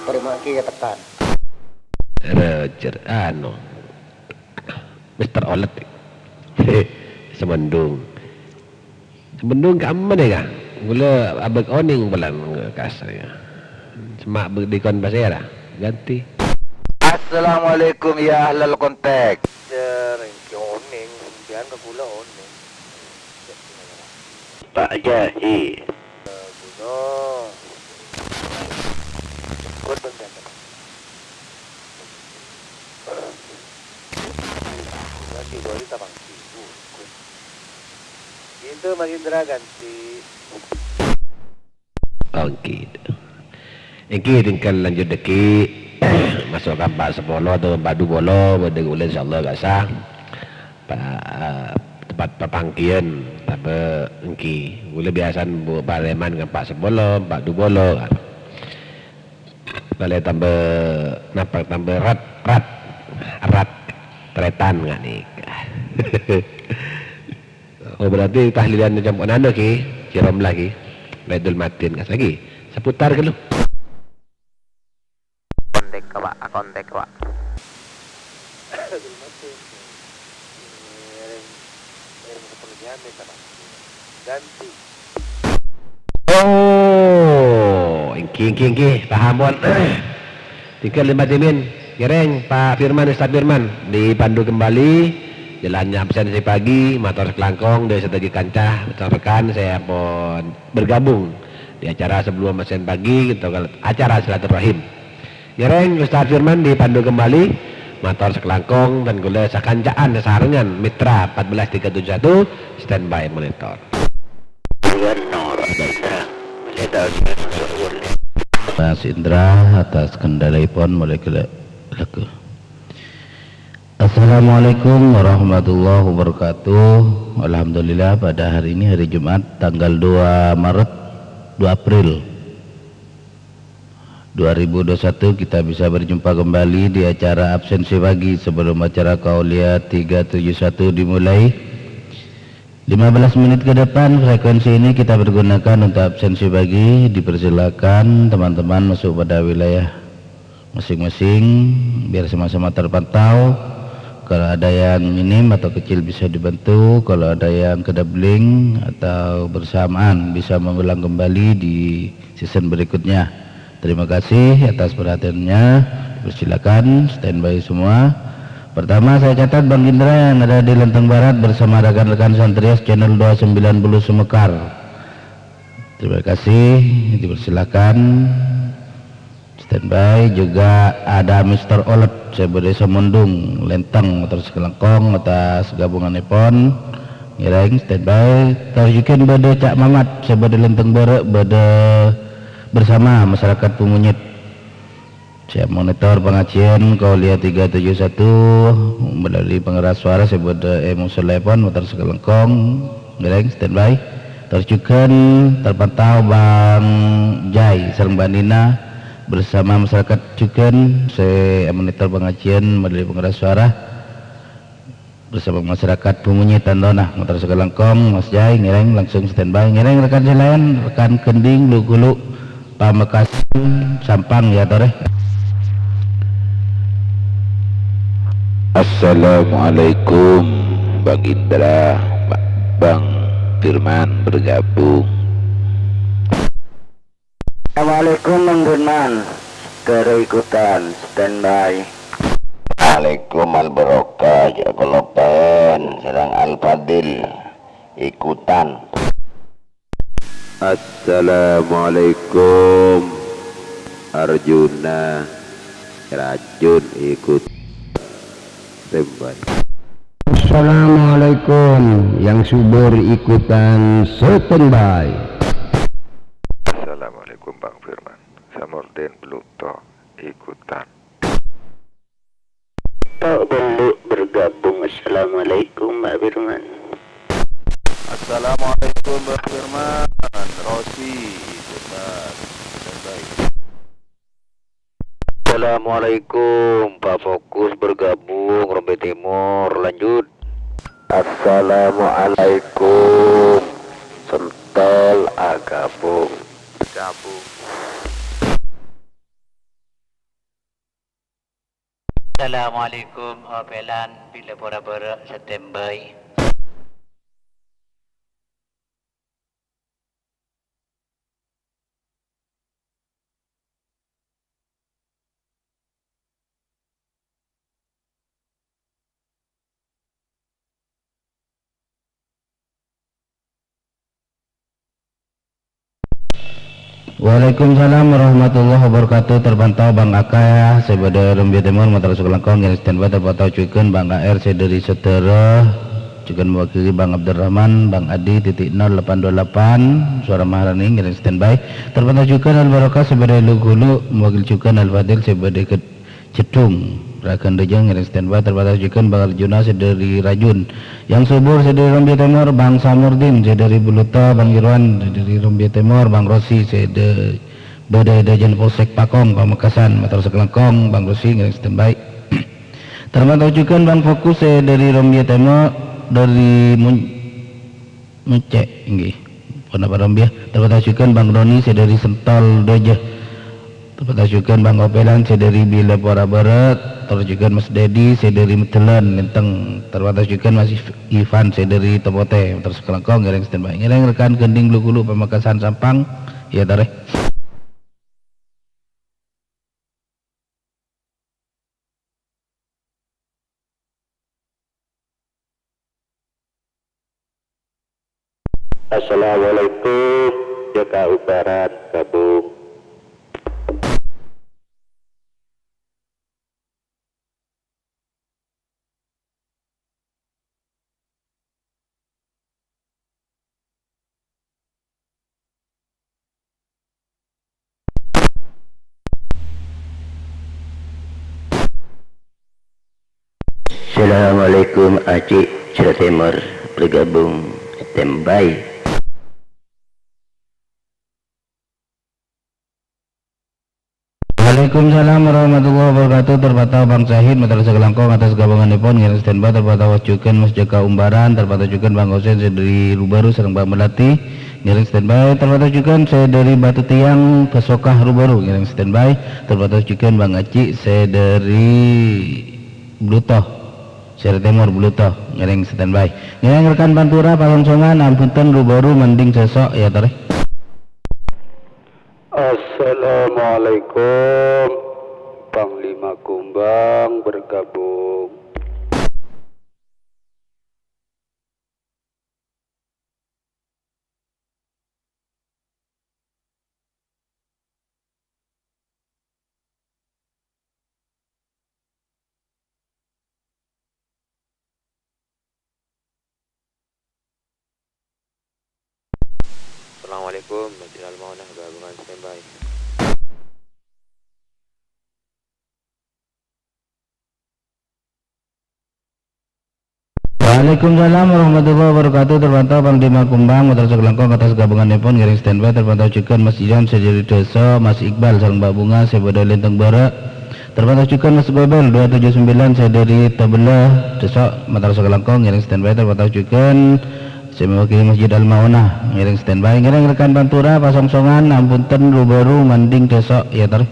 Terima kasih tekan. Roger, Mr. Olet. Semendung. Semendung ke mana ya? Gula abek oning bulan kasarnya. Semak berdikon pasir dah. Ganti. Assalamualaikum ya ahlal kontak. Jarang ke oning, jangan ke gula oning. Pak Jahi. Guna. Kod benda. Ganti balik tabang sibuk. Itu Magindra ganti. Okey. Iki tinggal lanjut deki. Masuk kampak sepuluh atau badu bolo berdegul insyaallah gak sah. Tempat perpangkian tapi engki boleh biasan bu pareman kampak sepuluh badu bolo kan. Boleh tambah napak tambah rat tretan nggak nih. Oh berarti tahlilan jam anda ki ciram lagi Laidul Matin kas lagi seputar ke lu kontek Pak. Ganti. oh ingki paham bon. Tinggal lima timin gereng Pak Firman Ustaz Firman dipandu kembali jalannya absen si pagi motor kelangkong dari strategi kancah rekan saya pun bergabung di acara sebelum absen pagi gitu acara silaturahim gereng Ustaz Firman dipandu kembali motor sekelangkong dan gula sekancaan sarangan mitra 14371 standby monitor Mas Indra atas kendali pon mulai ke laku. Assalamualaikum warahmatullahi wabarakatuh. Alhamdulillah pada hari ini hari Jumat tanggal 2 Maret 2 April 2021 kita bisa berjumpa kembali di acara absensi pagi sebelum acara Kaulia 371 dimulai. 15 menit ke depan frekuensi ini kita pergunakan untuk absensi pagi. Dipersilakan teman-teman masuk pada wilayah masing-masing biar sama-sama terpantau. Kalau ada yang minim atau kecil bisa dibantu, kalau ada yang kedabling atau bersamaan bisa mengulang kembali di season berikutnya. Terima kasih atas perhatiannya. Persilakan standby semua. Pertama saya catat Bang Indra yang ada di Lenteng Barat bersama rekan-rekan Santrias channel 290 Sumekar. Terima kasih, dipersilakan standby. Juga ada Mr. Olet sebagai Semundung Lenteng motor sekelangkong atas gabungan Epon ngereng standby. Terjukin pada Cak Mamat sebagai Lenteng Barat bersama masyarakat Pumunyit. Saya monitor pengajian Kaulia 371 melalui pengeras suara sebagai Musolepon motor sekelengkong ngereng standby. Terjukan terpantau Bang Jai Serang Bandina bersama masyarakat Cuken. Saya monitor pengajian melalui pengeras suara bersama masyarakat Pumunyit Tandona motor sekelengkong. Mas Jai ngereng langsung standby. Ngereng rekan selain rekan Kending Lugulu Pamekasan Sampang ya tore. Assalamualaikum Bang Indra, Bang Firman bergabung. Assalamualaikum Bang Firman. Keikutan standby. Waalaikum al-barokah Jakolopen sedang Al-Fadil ikutan. Assalamualaikum Arjuna Racun ikut standby. Assalamualaikum yang subur ikutan standby. Assalamualaikum Bang Firman, Samorden Bluto ikutan. Tak perlu bergabung. Assalamualaikum Mbak Firman. Assalamualaikum Bang Firman. Rosi ikutan. Baik. Assalamualaikum Pak Fokus bergabung Rombe Timur lanjut. Assalamualaikum Sentel Agabung. Gabung. Assalamualaikum Pelan bila bora-bora standby. Waalaikumsalam warahmatullahi wabarakatuh. Terpantau Bang Aka sebada Rembia Timur motor Sukalangkong yang standby terpantau cuikeun Bang AR dari Setera cuikeun mewakili Bang Abdurrahman Bang Adi titik 0828 suara Maharani yang standby terpantau cuikeun Al Barokah sebada Lugulu mewakili cuikeun Al Fadil sebada Cedung Rakan Dejeng yang standby terpantau cuikeun Bang Arjuna dari Rajun yang subur dari Rembia Timur Bang Samurdin dari Buluta Bang Irwan dari Rembia Timur Bang Rosi dari Badai Dajen Polsek Pakong Pamekasan motor Sukalangkong Bang Rosi yang standby terpantau cuikeun Bang Fokus dari Rembia Timur dari Muncek inggih Pondok Rembia terpantau cuikeun Bang Roni dari Sentol Dejeh terpantau cuikeun Bang Opelan dari Bila Pora Barat terjukan Mas Dedi dari Metelan Lenteng terpantau cuikeun Mas Ivan dari Topote motor Sukalangkong yang standby ngereng rekan Gending Lugulu Pamekasan Sampang ya tareh. Assalamualaikum JKU Barat gabung. Assalamualaikum Acik Jawa Timur bergabung standby. Waalaikumsalam warahmatullahi wabarakatuh. Terpantau Bang Syahid motor Sukalangkong atas gabungan Nippon yang standby terpantau cuikeun Mas Jaka Umbaran terpantau cuikeun Bang Hosen dari Rubaru sareng Bang Melati ngiring standby terpantau cuikeun saya dari Batu Tiang Pesokah Rubaru ngiring standby terpantau cuikeun Bang Aci saya dari Blutoh Seri Timur Blutoh ngiring standby ngiring rekan Pantura Palongsungan Ampunten Rubaru Mending Sesok ya tareh. Assalamualaikum Panglima Kumbang bergabung. Assalamualaikum Masjid Al-Maunah gabungan standby. Waalaikumsalam warahmatullahi wabarakatuh. Terpantau Panglima Kumbang motor Sukalangkong atas gabungan Nippon ngiring standby terpantau cuikeun Mas Ijan dari Desa Mas Iqbal sareng Mbak Bunga sebada Lenteng Bara terpantau cuikeun Mas Gobel 279 saya dari Tabelah Desa motor Sukalangkong ngiring standby terpantau cuikeun saya mewakili Masjid Al-Maunah ngiring standby ngiring rekan Pantura Pasongsongan Ampunten Rubaru Manding Desa ya tar.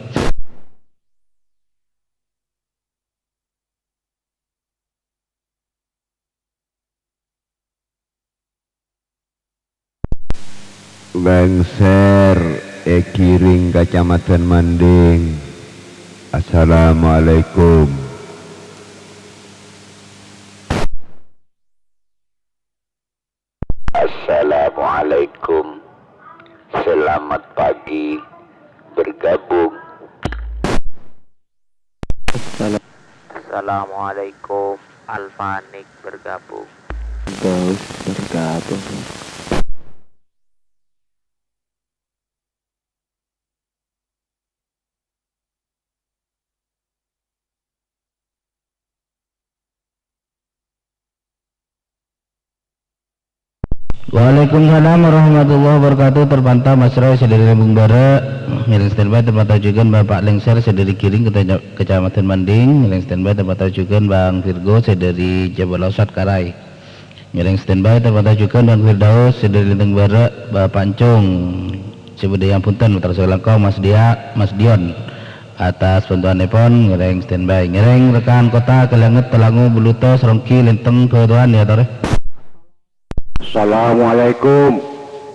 Lengser Ekiring Kecamatan Manding. Assalamualaikum. Assalamualaikum. Selamat pagi bergabung. Assalamualaikum Alfanik bergabung. Waalaikumsalam warahmatullahi wabarakatuh. Terpantau Mas Roy dari Lembung Bara ngiring standby terpantau juga Bapak Lengser dari Kiring Kecamatan Manding ngiring standby terpantau juga Bang Virgo dari Jabalosat Karai ngiring standby terpantau juga Bang Firdaus dari Lembung Bara Bapak Pancung Cibudaya Punten Motor Sukalangkong Mas Dion atas bantuanipun ngereng standby ngereng rekan kota Kelanget Telangu Beluto Serongki Linteng ketuan ya tore. Assalamualaikum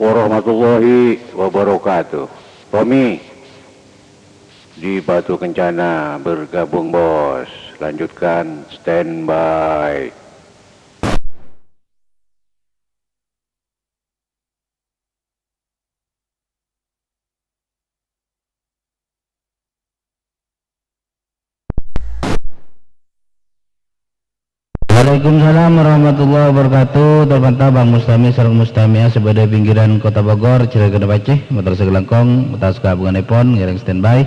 warahmatullahi wabarakatuh. Tommy di Batu Kencana bergabung bos, lanjutkan standby. Waalaikumsalam warahmatullahi wabarakatuh. Terpantau Bang Mustami sareng Mustamia sebagai pinggiran Kota Bogor Cilegon Paceh motor segelangkong atas kabunganipun ngiring standby.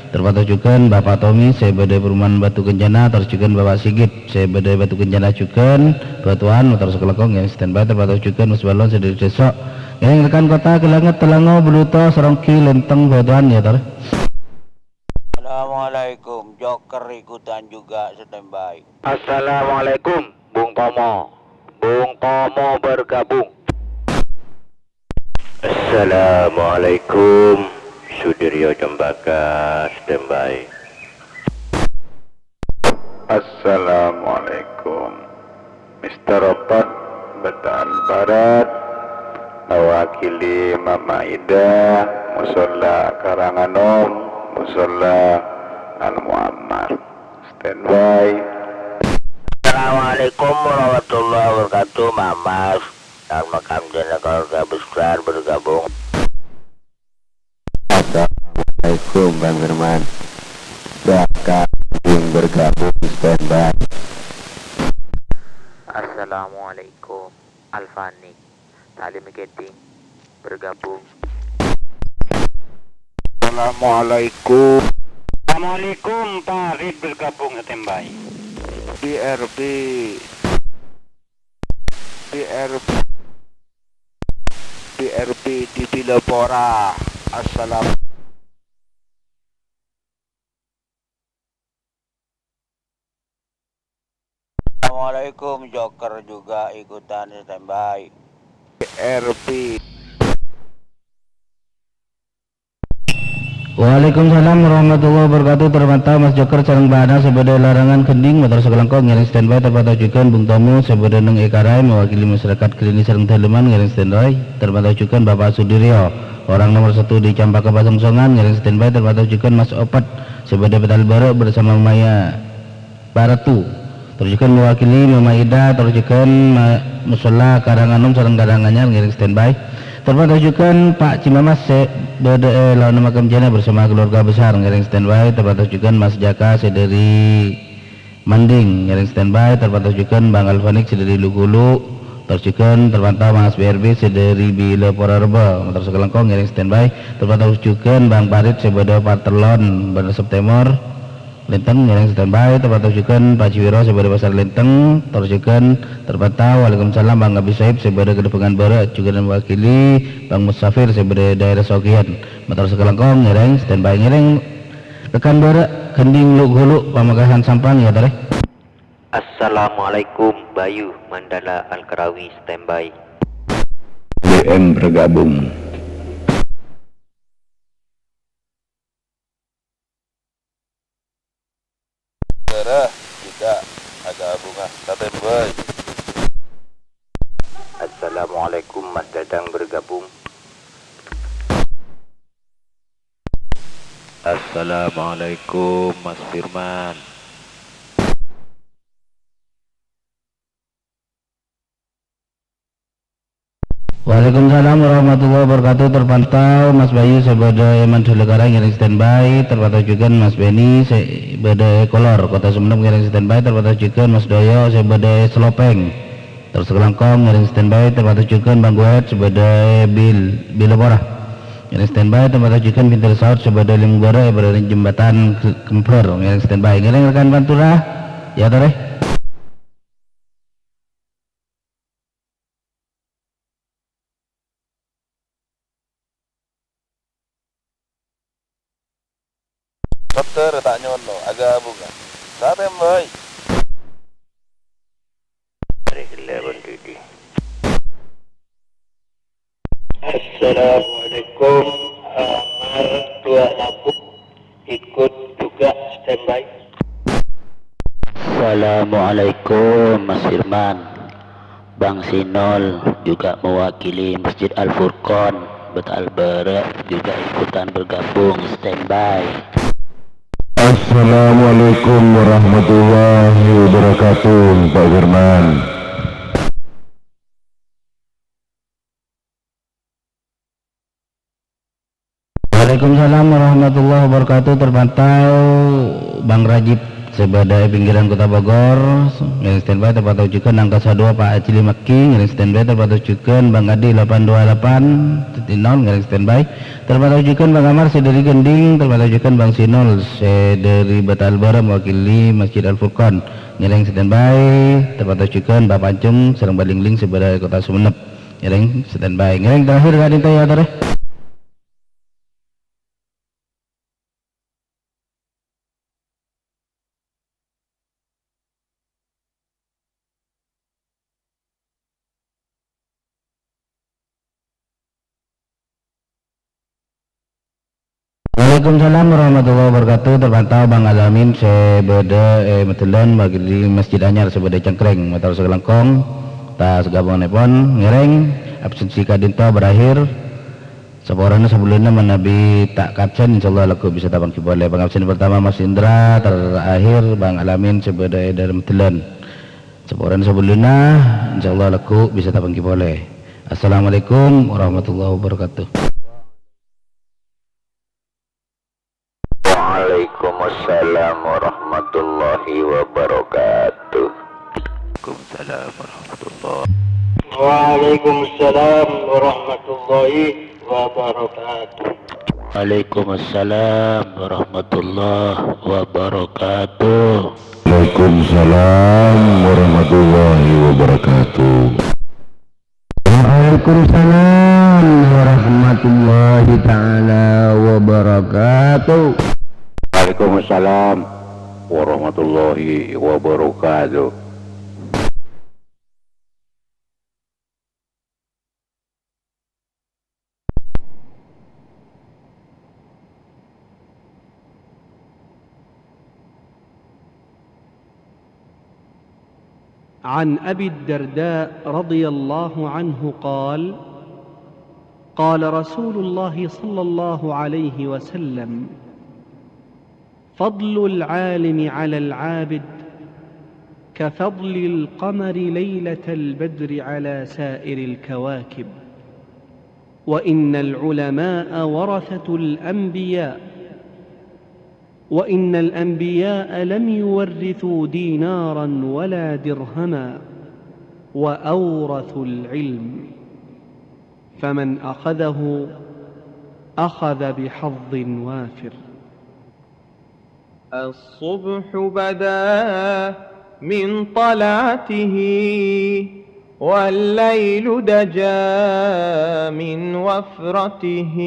Terpantau juga Bapak Tommy sebagai perumahan Batu Kencana, terus juga Bapak Sigit sebagai Batu Kencana juga Batuan motor segelangkong ngiring standby. Terpantau juga Mas Balon sediri desok ngiring rekan kota Kelanget Telango Beluto Serongki Linteng Batuan ya tor. Assalamualaikum, Joker ikutan juga standby. Assalamualaikum, Bung Tomo. Bung Tomo bergabung. Assalamualaikum, Sudiryo Cempaka standby. Assalamualaikum, Mr. Robot Betaan Barat, mewakili Mama Ida, Musola Karanganom, Musola Al-Muammar standby. Assalamualaikum warahmatullahi wabarakatuh. Mamas dan makam jana keluarga besar bergabung. Assalamualaikum Bang Firman. Bakal bergabung standby. Assalamualaikum Alfani Salim Keding bergabung. Assalamualaikum. Assalamualaikum, Pak Rid bergabung standby. BRB di Bilopora. Assalamualaikum, Joker juga ikutan standby. BRB. Waalaikumsalam warahmatullahi wabarakatuh. Terpantau Mas Joker sareng Bahana sebagai larangan kending motor sekelangkong ngiring standby. Terpantau juga Bung Tomo sebagai neng Ekarai mewakili masyarakat klinis sareng Teleman ngiring standby. Terpantau juga Bapak Sudiryo orang nomor 1 di Campaka Pasongsongan ngiring standby. Terpantau juga Mas Opat sebagai Betal Baru bersama Maya Baratu. Terus juga mewakili Mama Ida, terus juga Musola Karanganom sareng Karanganyar ngiring standby. Terpantau juga Pak Cimamas BDE lawan makam jana bersama keluarga besar ngiring standby. Terpantau juga Mas Jaka dari Manding ngiring standby. Terpantau juga Bang Alfanik dari Lugulu. Terus juga terpantau Mas BRB dari Bila Porarba motor sekelangkong ngiring standby. Terpantau juga Bang Parit sebagai Partelon Bandar September Linteng ngiring standby. Terpantau juga Pak Ciwiro sebagai Pasar Linteng. Terus juga terpantau Waalaikumsalam Bang Abi Saib sebagai Kedepangan Barat juga dan mewakili Bang Musafir sebagai daerah Sogian motor sekelangkong ngiring standby. Ngiring rekan Barat kending Lughulu Pamekasan Sampan ya tare. Assalamualaikum, Bayu Mandala Al-Karawi standby. BM bergabung. Juga agak bunga standby. Assalamualaikum, Mas Dadang bergabung. Assalamualaikum Mas Firman. Waalaikumsalam warahmatullahi wabarakatuh. Terpantau Mas Bayu sebagai Mandalekara ngiring standby. Terpantau juga Mas Beni sebagai Kolor Kota Sumeneb ngiring standby. Terpantau juga Mas Doyo sebagai Selopeng terus Kelangkong ngiring standby. Terpantau juga Bang Guet sebagai Bilopora ngiring standby. Terpantau juga Bintar Saud sebagai Limgora berada di jembatan Kempler ngiring standby. Ngiring rekan Pantura ya tore. Dokter tak nyono agak bunga standby. 11 Didi. Assalamualaikum. Amar 26 ikut juga standby. Assalamualaikum Mas Firman. Bang Sinol juga mewakili Masjid Al-Furqan Betalbara juga ikutan bergabung standby. Assalamualaikum warahmatullahi wabarakatuh, Pak Firman. Waalaikumsalam warahmatullahi wabarakatuh. Terpantau Bang Rajib sebagai pinggiran Kota Bogor, yang standby terpantau juga angka 2 Pak Acili Maki, yang standby terpantau juga Bang Adi 828 yang standby terpantau juga Bang Amar dari Gending, terpantau juga Bang Sinol dari Betalbara mewakili Masjid Al-Furqan yang standby terpantau juga Mbak Pancung Serang Balingling sebagai Kota Sumeneb yang standby. Yang terakhir kadin ya tare. Waalaikumsalam warahmatullahi wabarakatuh. Terpantau Bang Alamin sebeda metelan bagi Masjid Anyar sebeda Cengkreng Matar Segelangkong tas gabungan nepon ngereng absensi kadinto berakhir seporana sebelumnya menabi tak kapsen insyaallah laku bisa tabang boleh. Bang absen pertama Mas Indra, terakhir Bang Alamin sebeda dari metelan seporana sebelumnya insyaallah laku bisa tabang boleh. Assalamualaikum warahmatullahi wabarakatuh. Waalaikumsalam warahmatullahi wabarakatuh. Waalaikumsalam warahmatullahi wabarakatuh. Waalaikumsalam warahmatullahi wabarakatuh. Waalaikumsalam warahmatullahi wabarakatuh. Waalaikumsalam warahmatullahi ta'ala wabarakatuh. Waalaikumsalam warahmatullahi wabarakatuh. عن أبي الدرداء رضي الله عنه قال: قال رسول الله صلى الله عليه وسلم: فضل العالم على العابد كفضل القمر ليلة البدر على سائر الكواكب، وإن العلماء ورثة الأنبياء، وإن الأنبياء لم يورثوا دينارا ولا درهما وأورثوا العلم، فمن أخذه أخذ بحظ وافر. الصبح بدا من طلعته والليل دجا من وفرته،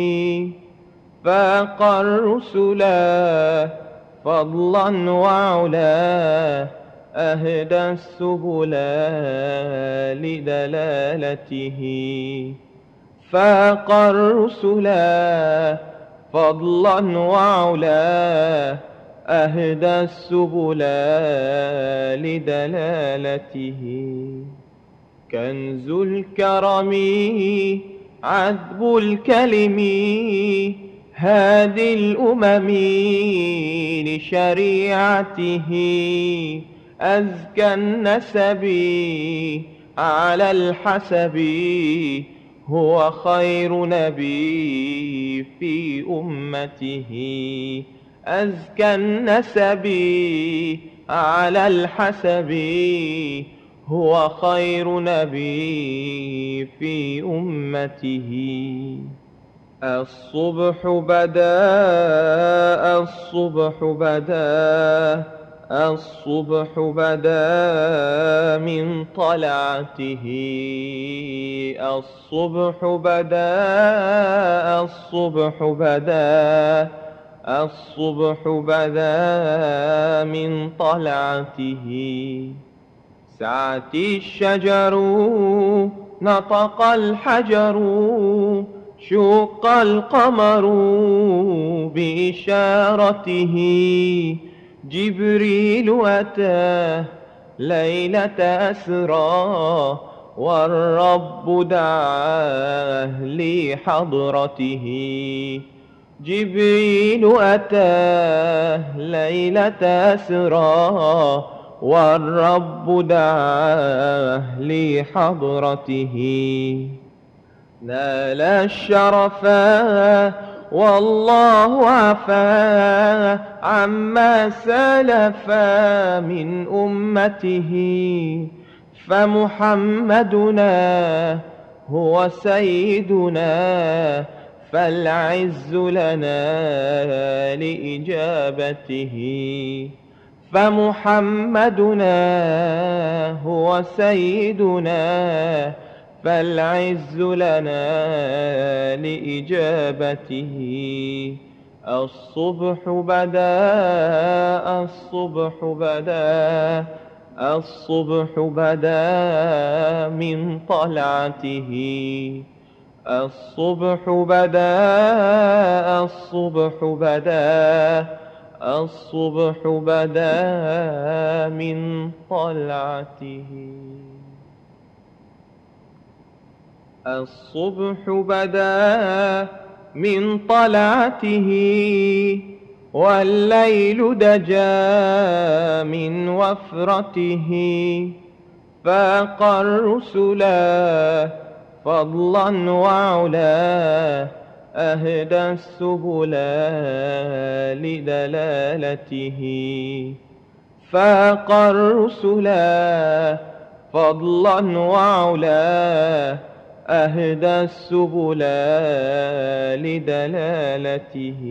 فاق الرسلا فضلا وعلا أهدى السبلا لدلالته، فاق الرسلا فضلا وعلا أهدى السبلا لدلالته، كنز الكرم عذب الكلم هادي الأمم لشريعته، أزكى النسب على الحسب هو خير نبي في أمته، أزكى النسب على الحسب هو خير نبي في أمته. الصبح بدا الصبح بدا الصبح بدا من طلعته، الصبح بدا الصبح بدا الصبح بدا من طلعته، سعت الشجر نطق الحجر شق القمر بإشارته جبريل أتاه ليلة أسرى والرب دعاه لحضرته جبريل أتاه ليلة أسرى والرب دعاه لحضرته نال الشرفا والله عفا عما سلفا من أمته فمحمدنا هو سيدنا فالعز لنا لإجابته فمحمدنا هو سيدنا فالعز لنا لإجابته الصبح بدا الصبح بدا الصبح بدا من طلعته الصبح بدا الصبح بدا الصبح بدا من طلعته الصبح بدا من طلعته والليل دجا من وفرته فاق الرسلا فضلا وعلا أهدى السبل لدلالته فاق الرسلا فضلا وعلا أهدى السبل لدلالته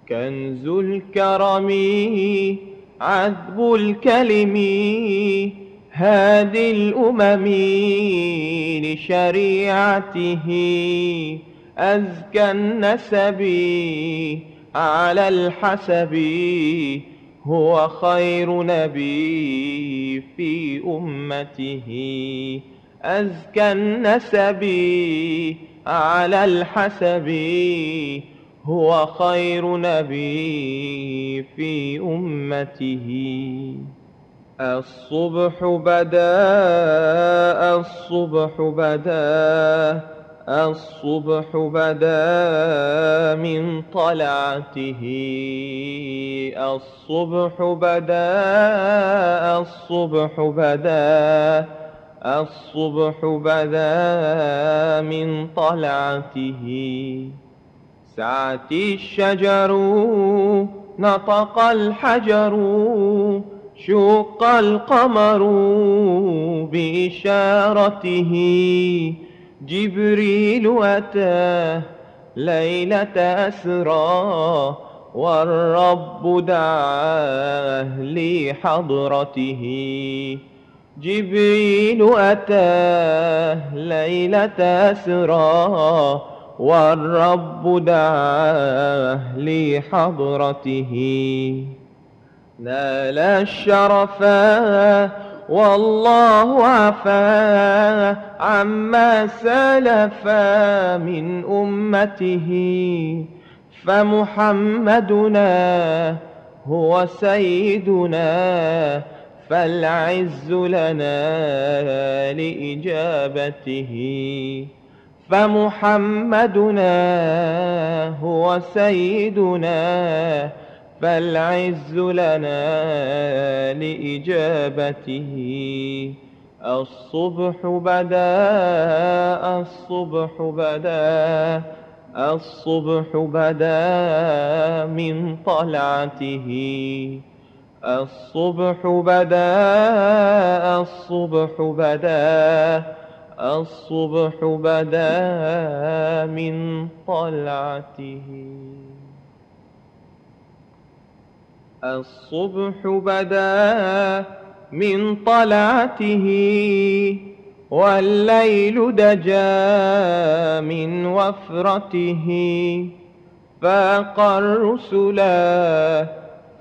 كنز الكرم عذب الكلم هادي الأمم لشريعته أزكى النسب على الحسب هو خير نبي في أمته أزكى النسب على الحسب هو خير نبي في أمته الصبح بدا الصبح بدا الصبح بدا من طلعته الصبح بدا الصبح بدا الصبح بدا من طلعته سعت الشجر نطق الحجر شق القمر بإشارته جبريل أتاه ليلة أسرى والرب دعاه لحضرته جبريل أتاه ليلة أسرى والرب دعاه لحضرته نال الشرفا والله عفا عما سلفا من أمته فمحمدنا هو سيدنا فالعز لنا لإجابته فمحمدنا هو سيدنا فالعز لنا لإجابته الصبح بدا الصبح بدا الصبح بدا من طلعته الصبح بدا الصبح بدا الصبح بدا من طلعته الصبح بدا من طلعته والليل دجا من وفرته فاق الرسلا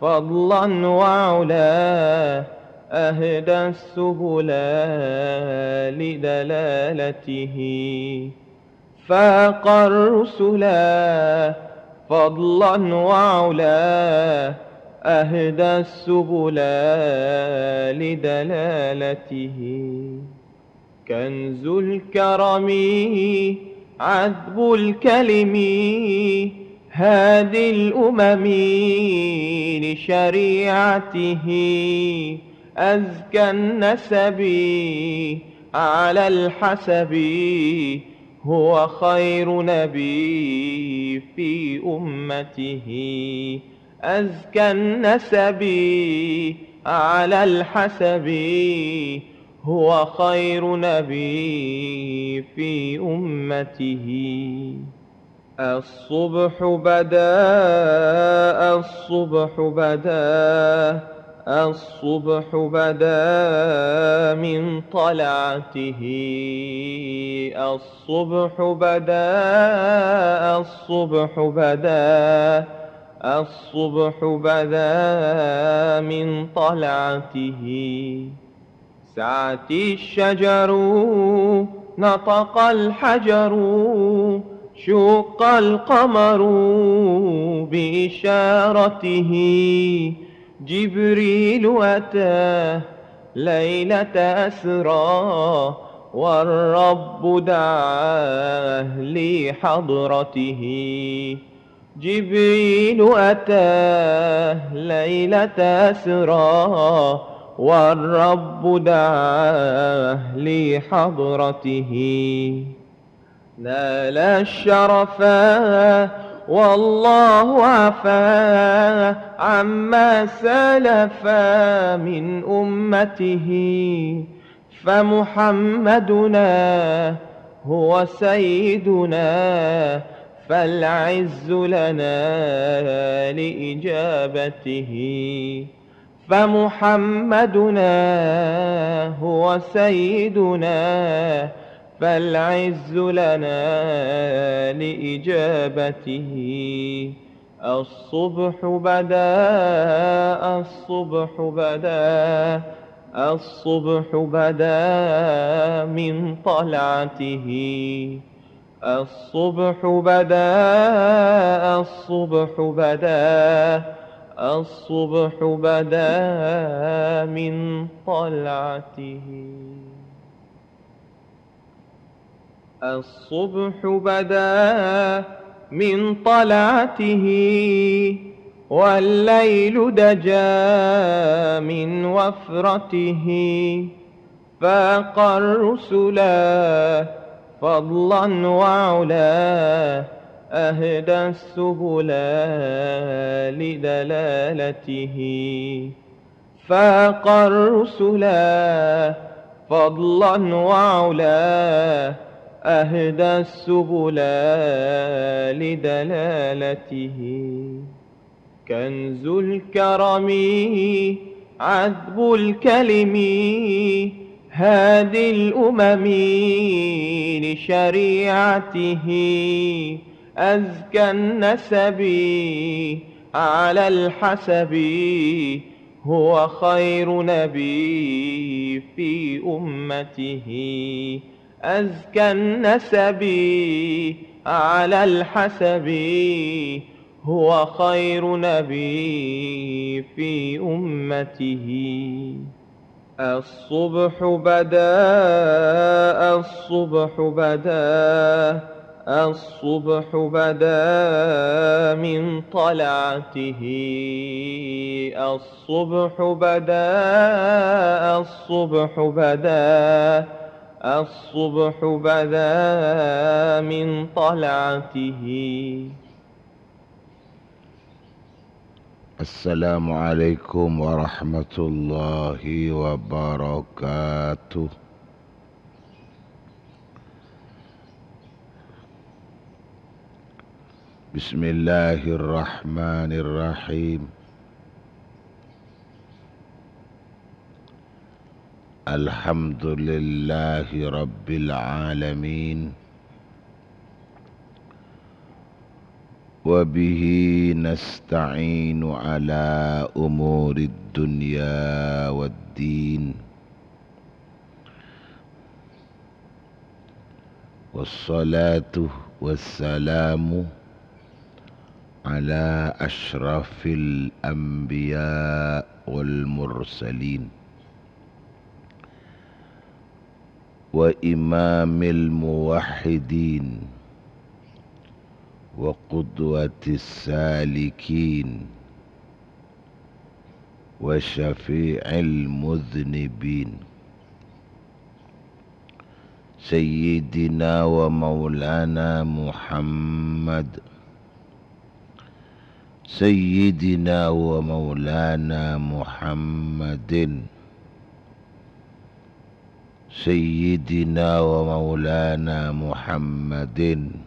فضلا وعلا أهدى السبل لدلالته فاق الرسلا فضلا وعلا أهدى السبل لدلالته كنز الكرم عذب الكلم هادي الأمم لشريعته أزكى النسب على الحسب هو خير نبي في أمته أزكى النسب على الحسب هو خير نبي في أمته الصبح بدا الصبح بدا الصبح بدا من طلعته الصبح بدا الصبح بدا الصبح بدا من طلعته سعت الشجر نطق الحجر شق القمر بإشارته جبريل أتاه ليلة أسرى والرب دعاه لحضرته جبريل أتاه ليلة أسرى والرب دعاه لحضرته نال الشرفا والله عفا عما سلفا من أمته فمحمدنا هو سيدنا فالعز لنا لإجابته فمحمدنا هو سيدنا فالعز لنا لإجابته الصبح بدا الصبح بدا الصبح بدا من طلعته الصبح بدا الصبح بدا الصبح بدا من طلعته الصبح بدا من طلعته والليل دجا من وفرته فاق الرسلا فضلا وعلا أهدى السبل لدلالته فاق الرسلا فضلا وعلا أهدى السبل لدلالته كنز الكرم عذب الكلم هادي الأمم لشريعته أزكى النسب على الحسب هو خير نبي في أمته أزكى النسب على الحسب هو خير نبي في أمته الصبح بدا الصبح بدا الصبح بدا من طلعته الصبح بدا الصبح بدا الصبح بدا من طلعته السلام عليكم ورحمة الله وبركاته. بسم الله الرحمن الرحيم. الحمد لله رب العالمين وبه نستعين على أمور الدنيا والدين wassalatu wassalamu ala ashrafil anbiya wal mursalin wa imamil muwahhidin wa qudwatis salikin wa syafi'il mudhnibin sayyidina wa maulana Muhammad sayyidina wa maulana Muhammadin sayyidina wa maulana Muhammadin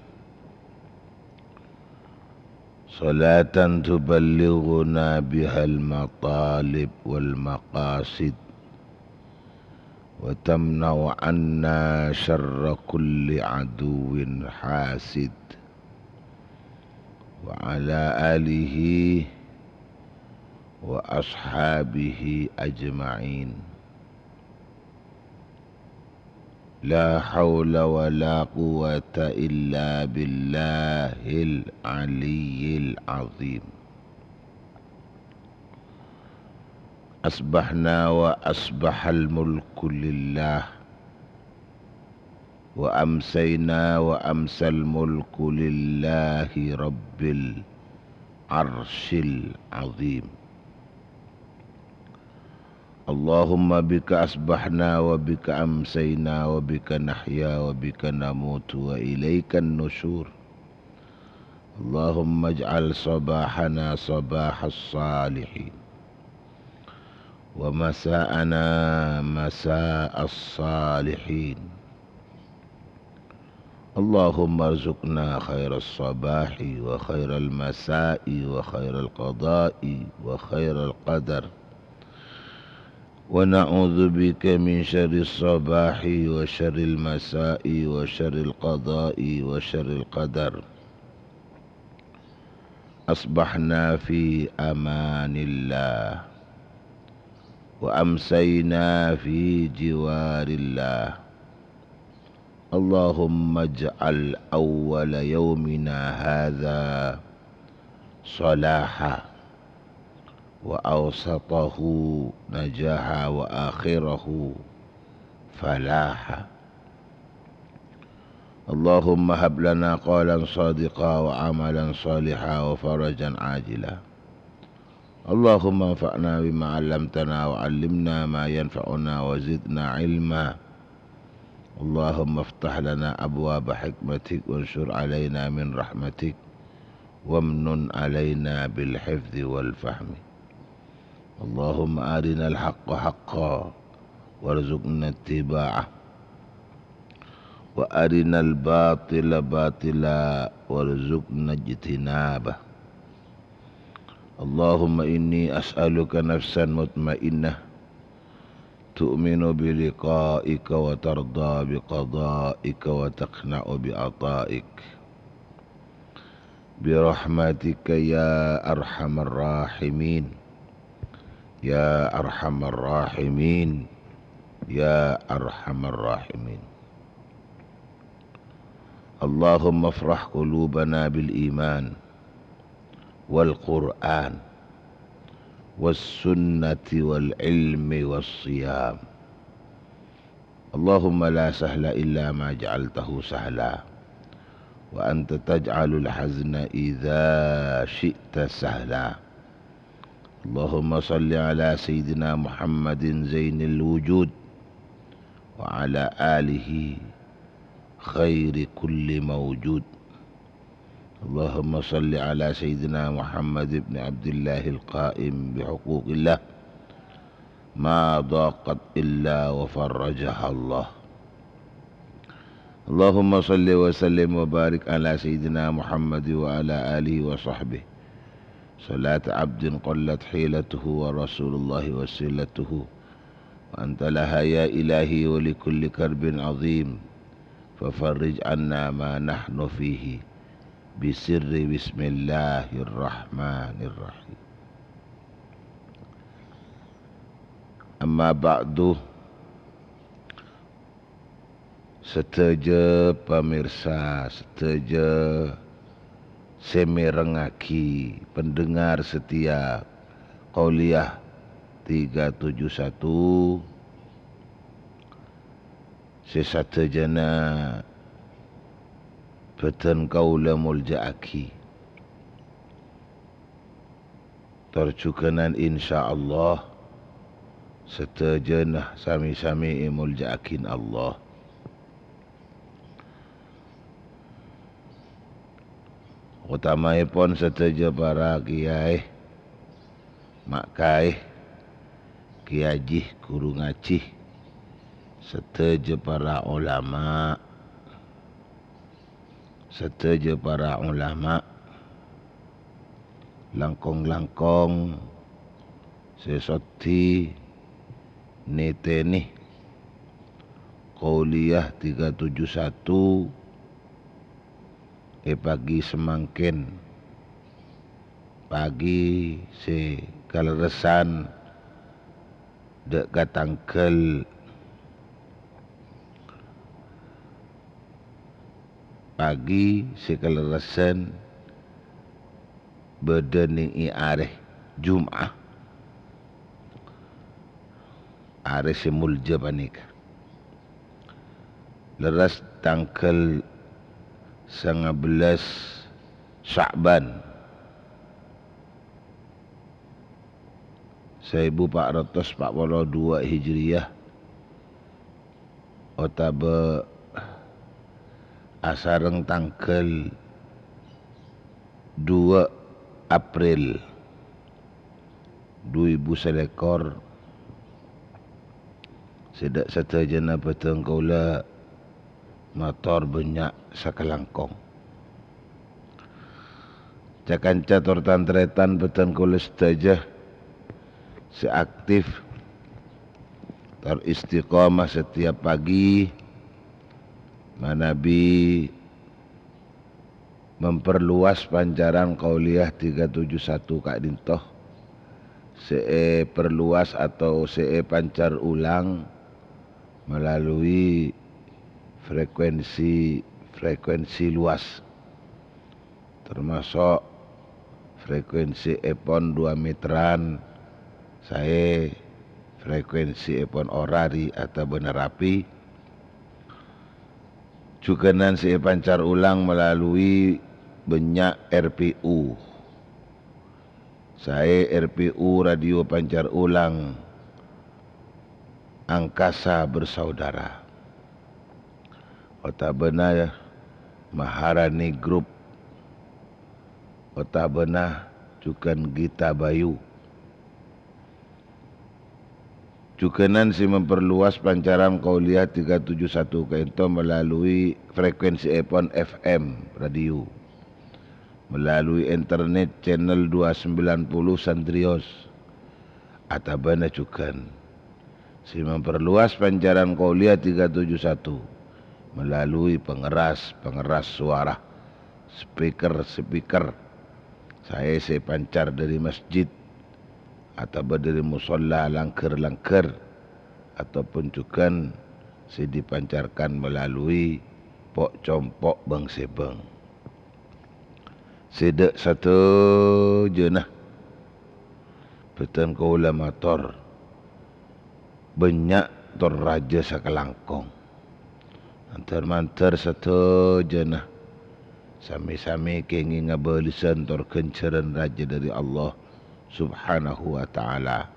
salatan tuballighuna bihal matalib wal maqasid wa tamna'u anna syarra kulli aduwin hasid wa ala alihi wa ashabihi ajma'in. La hawla wa la quwwata illa billahil aliyyil azim. Asbahna wa asbahal mulku lillah wa amsayna wa amsal mulku lillahi rabbil arshil azim. Allahumma bika asbahna wa bika amsayna wa bika nahya wa bika namutu wa ilaikan nusyur. Allahumma ij'al sabahana sabahas salihin wa masa'ana masa'as salihin. Allahumma arzuqna khairas sabahi wa khairal masa'i wa khairal qada'i wa khairal qadar wa na'udzu bika min syarris sabahi wa syarril masa'i wa syarril qada'i wa syarril qadar. Asbahna fi amanillah wa amsayna fi jiwarillah. Allahumma ij'al awwala yawmina hadha salaha wa awsatahu najaha wa akhirahu falaha. Allahumma hab lana qawlan sadiqa wa amalan saliha wa farajan ajila. Allahumma anfa'na bima 'allamtana wa 'allimna ma yanfa'una wa zidna ilma. Allahumma iftah lana abwaaba hikmatik wanshur 'alaina min rahmatik wamnun 'alaina bil hifdzi wal fahmi. Allahumma arinal haqqa haqqan warzuqna ittiba'ah wa arinal batila batila warzuqna ijtinabah. Allahumma inni as'aluka nafsan mutmainnah tu'minu bi liqa'ika wa tarda bi qada'ika wa taqna'u bi ata'ik bi rahmatika ya arhamar rahimin. Ya arhamar rahimin, ya arhamar rahimin. Allahumma afrah qulubana bil iman wal Qur'an was sunnati wal ilmi was siyam. Allahumma la sahla illa ma ja'altahu sahla wa anta taj'alul hazna idza syi'ta sahla. Allahumma salli ala Sayyidina Muhammadin Zainil Wujud wa ala alihi khairi kulli mawjud. Allahumma salli ala Sayyidina Muhammad ibn Abdillahil Qa'im bihuquqillah ma daqat illa wa farrajaha Allah. Allahumma salli wa sallim wa barik ala Sayyidina Muhammad wa ala alihi wa sahbihi صلاة عبد قلت حيلته ورسول الله وسيلته وأنت لها يا إلهي ولكل كرب عظيم ففرج عنا ما نحن فيه بسر بسم الله الرحمن الرحيم. أما بعد Seteja pemirsa, seteja semerengaki, pendengar setia Qauliyah 371, sesatejana beten kaula muljaaki tercukenan insyaallah setejenah sami-sami muljaakin Allah. Utamaipun seteja para kiai, mak kai, kiai guru ngaji, seteja para ulama, seteja para ulama, langkong-langkong sesoti niteni Qauliyah 371 pagi semangkin pagi si kaleresan dek katangkel pagi si kaleresan bedeni areh Jum'ah areh si mulja panika leras tangkel 19 Sya'ban 1442 Hijriyah otabe asareng tangkel 2 April 2001 sedak setajana peteng kaula motor banyak sakelangkong cakanca tortantretan beten kaula setajah seaktif teristiqamah setiap pagi manabi memperluas pancaran Qauliyah 371 Kak Dintoh see perluas atau see pancar ulang melalui frekuensi luas termasuk frekuensi epon 2 meteran saya frekuensi epon orari atau benar api cukenan si pancar ulang melalui banyak RPU saya RPU radio pancar ulang Angkasa Bersaudara otabena Maharani Group otabena cukan Gita Bayu cukenan si memperluas pancaran Qauliyah 371 kento melalui frekuensi epon FM radio melalui internet channel 290 Sandrios atabana cukan si memperluas pancaran Qauliyah 371 melalui pengeras suara speaker saya pancar dari masjid atau dari musola langker ataupun cukan si dipancarkan melalui pok compok bang sebeng sedek satu jenah beten kaula motor banyak tor raja sakelangkong antar-mantar satu jenah sami-sami kengi ngabalisan tor kenceran raja dari Allah subhanahu wa ta'ala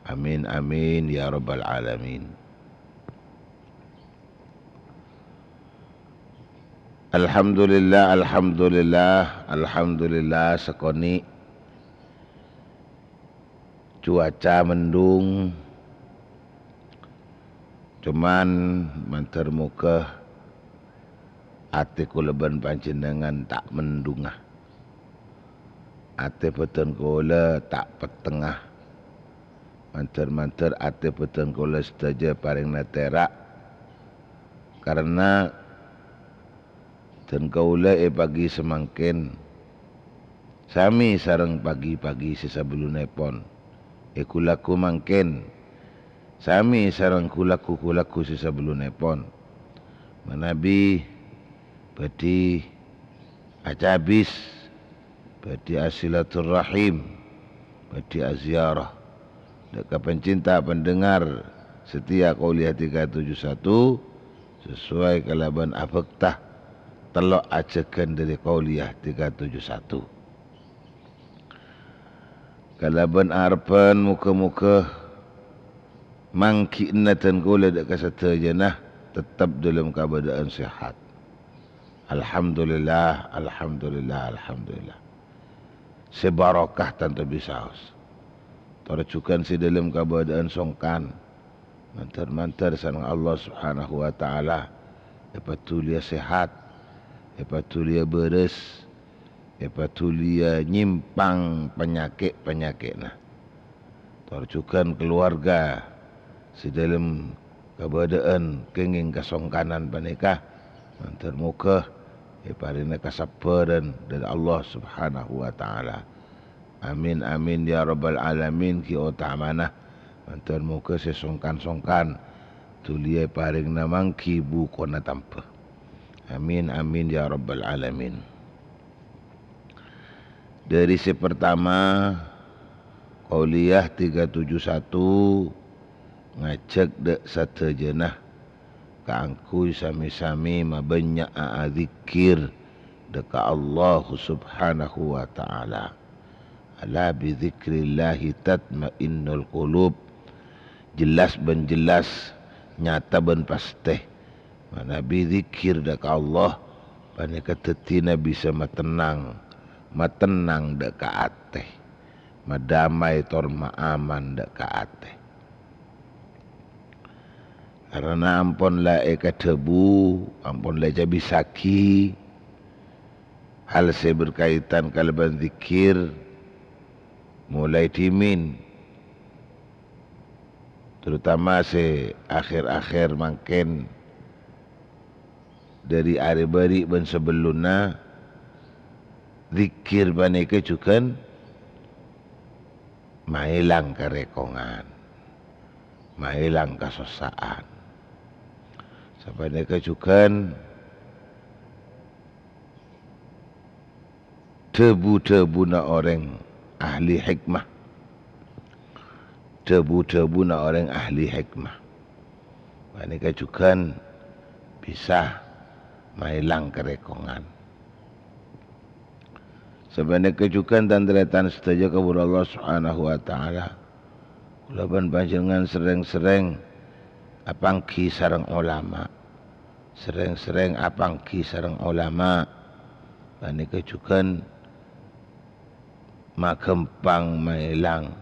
amin amin ya rabbal alamin. Alhamdulillah sekoni cuaca mendung cuman mantar muka ate kuleban panjenengan tak mendungah ate peten kula tak petengah mantar ate peten kula sedaja paring naterak karena dan kaula pagi semangkin sami sareng pagi-pagi sesabelunipun kulaku mangkin sami sareng kulaku sesabelunipun manabi badi ajabis, badi asilaturrahim, badi aziarah. Dekat pencinta pendengar setia Qauliah 371 sesuai kalaban afaktah telok ajakan dari Qauliah 371. Kalaban arpan muka-muka mangki natan kula dekat setajana tetap dalam keadaan sihat. Alhamdulillah, alhamdulillah, alhamdulillah. Sebarakah tanpa bisaus. Tercukan si dalam keadaan songkan. Mantar-mantar sanang Allah Subhanahu wa taala. Epatulia sehat, epatulia beres, epatulia nyimpang penyakit-penyakit nah. Tercukan keluarga si dalam keadaan kenging kasongkanan panikah mantar muka parina kasabaran dari Allah Subhanahu wa taala. Amin amin ya rabbal alamin ki utamana mantar muka sesongkan-songkan tulia paring namangki bukona tanpa. Amin amin ya rabbal alamin. Dari si pertama Qauliah 371 ngajak dek satajana kaangkuy sami-sami mabanyak adzikir deka Allah Subhanahu wa taala. Ala bi dzikrillahi tatmainnul qulub. Jelas ben jelas, nyata ben pasti. Mana bi zikir deka Allah paneka tetina bisa matenang deka ate. Madamai tor maaman deka ate. Karena ampun la debu, ampun la jabi saki. Hal saya berkaitan kalaban zikir mulai timin. Terutama akhir-akhir makin dari hari bari ben sebelumnya zikir baneke cukan mailang kerekongan, mailang kasosaan. Sampai mereka cukan tebu-tebu na orang ahli hikmah. Tebu-tebu na orang ahli hikmah. Mereka cukan bisa mailang kerekongan. Sampai mereka cukan tandretan setuju kepada Allah Subhanahu wa taala. Kulaban panjenengan sering-sering apangki sareng ulama, sering-sering apangki sareng ulama, ini kecukan makempang mailang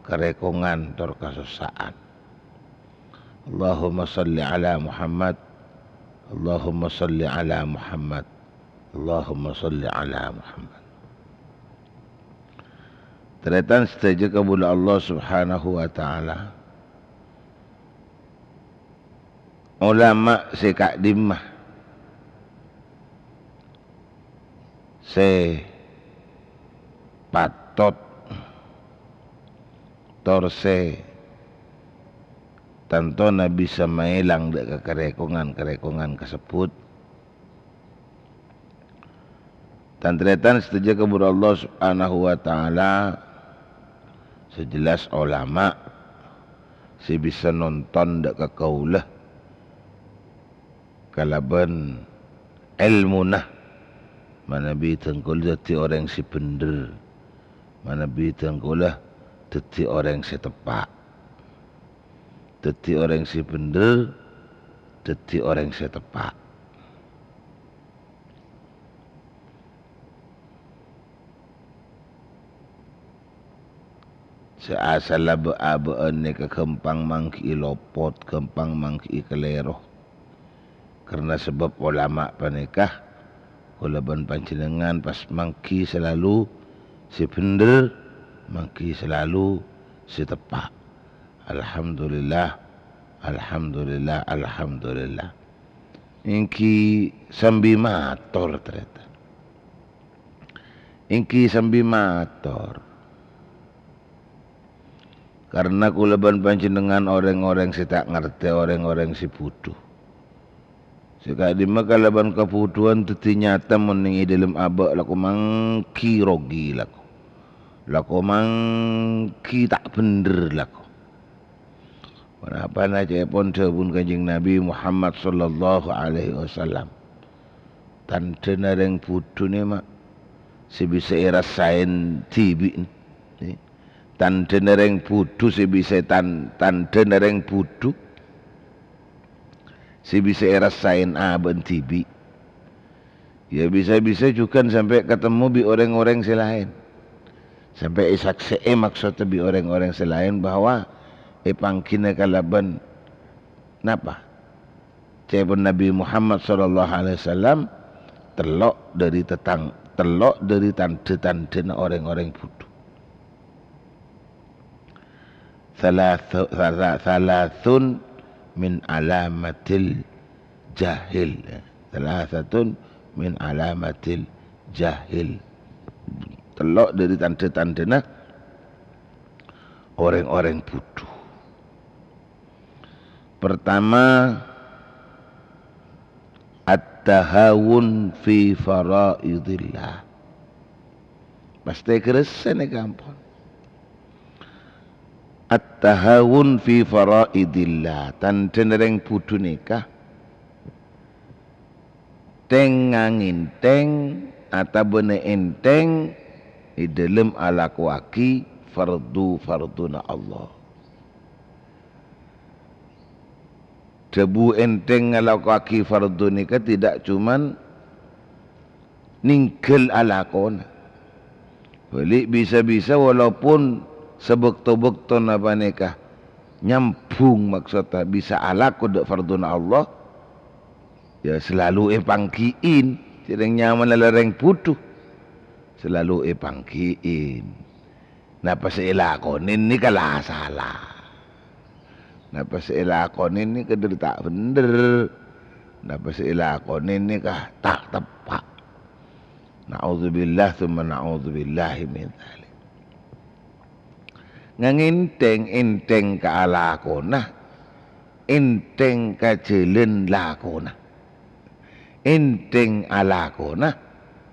kerekongan tor kasosaan. Allahumma salli ala Muhammad, Allahumma salli ala Muhammad, Allahumma salli ala Muhammad. Ternyata setuju kepada Allah Subhanahu wa taala. Ulama si Kak Dimah si patot torse tanto na bisa mailang dek kerekongan kesebut. Tantretan setuju kepada Allah Subhanahu wa taala sejelas ulama si bisa nonton dek kekaulah kalaban ilmu nah mana bitengkul jati orang si bener, mana bitengkulah jati orang si tepak, jati orang si bener, jati orang si tepak. Seasal laba-abaan ni kekempang mangki lopot, kempang mangki keleroh. Karena sebab ulama panikah kulaban panjenengan pas mangki selalu si bener, mangki selalu si tepak. Alhamdulillah, alhamdulillah, alhamdulillah. Ingki sambi mator ternyata. Ingki sambi mator. Karena kulaban panjenengan orang-orang si tak ngerti, orang-orang si bodoh. Sekali makalaban keputuan teti nyata meningi dalam abak laku mangki rogi laku mangki tak bener laku. Kenapa aja pun sebun kanjeng Nabi Muhammad sallallahu alaihi wasallam. Tante nareng putu ni mak sebisa rasain tibi ni. Tante nareng putu sebisa tante nareng putu sebisa rasain aben tibi. Ya bisa-bisa juga sampai ketemu bi orang-orang selain. Sampai isaksee maksudnya bi orang-orang selain bahwa pangkina kalaban napa? Cebon Nabi Muhammad sallallahu alaihi wasallam telok dari tante-tante orang-orang putu. Thalathun min alamatil jahil. Thalathatun min alamatil jahil. Telok dari tante-tante orang-orang putu. Pertama, at-tahawun fi faraidillah. Pasti keresen gampang. At-tahawun fi faraidillah. Tante nereng putu nikah teng nganginteng atau bene enteng di dalam alakwaki farduna Allah. Debu enteng alakwaki fardu nikah tidak cuman ningkel alakona. Balik bisa-bisa walaupun sebekto-bekto napa nikah nyambung maksudnya bisa alaku dek farduna Allah. Ya selalu pangkiin, sedang nyaman lereng putu. Selalu pangkiin. Napa seilakonin ni kalah salah. Napa seilakonin ni kedir tak bener. Napa seilakonin ni kah tak tepat. Na'udzubillah thumma na'udzubillahi min dzalik. Nginteng-inteng ka alakona. Inteng ka jelen lakona. Inteng alakona.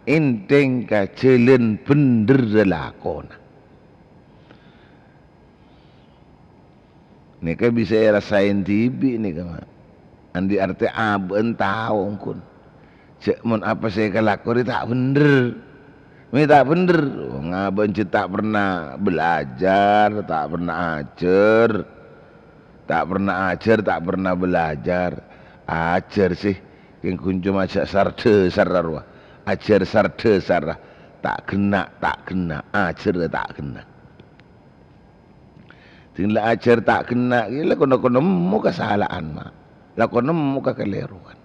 Inteng ka jelen bener lakona. Nika bisa rasain tibi nika mah. Andi arti aben tahu kun. Cek mun apa saya kelakor tak bener. Ini tak bener. Ngaben tak pernah belajar, tak pernah ajar. Tak pernah ajar, tak pernah belajar. Ajar sih. Yang kunjung ajak sarde sararwa. Ajar sarde sarah. Tak kena. Ajar tak kena. Tinggal ajar tak kena, gila kono muka kesalahan mak, lah kono muka kekeliruan.